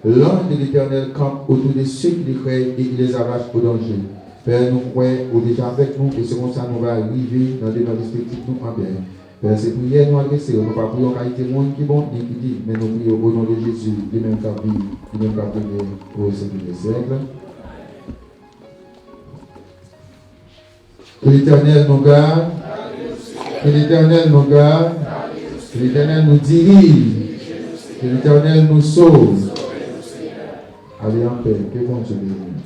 l'ange de l'Éternel campe autour de ceux qui les craignent et qui les arrache au danger. Père, nous croyons au déjà avec nous, et c'est comme ça nous va arriver dans des respectifs nous en bien. Père, ces prières nous adresser, nous ne pas prier en qualité de monde qui bon et qui dit, mais nous prions au nom de Jésus, lui même qui a vu, lui même qui a prié au siècle des siècles. Que l'Éternel nous garde, que l'Éternel nous garde, que l'Éternel nous dirige, que l'Éternel nous sauve. Allez en paix, que bon Dieu bénisse.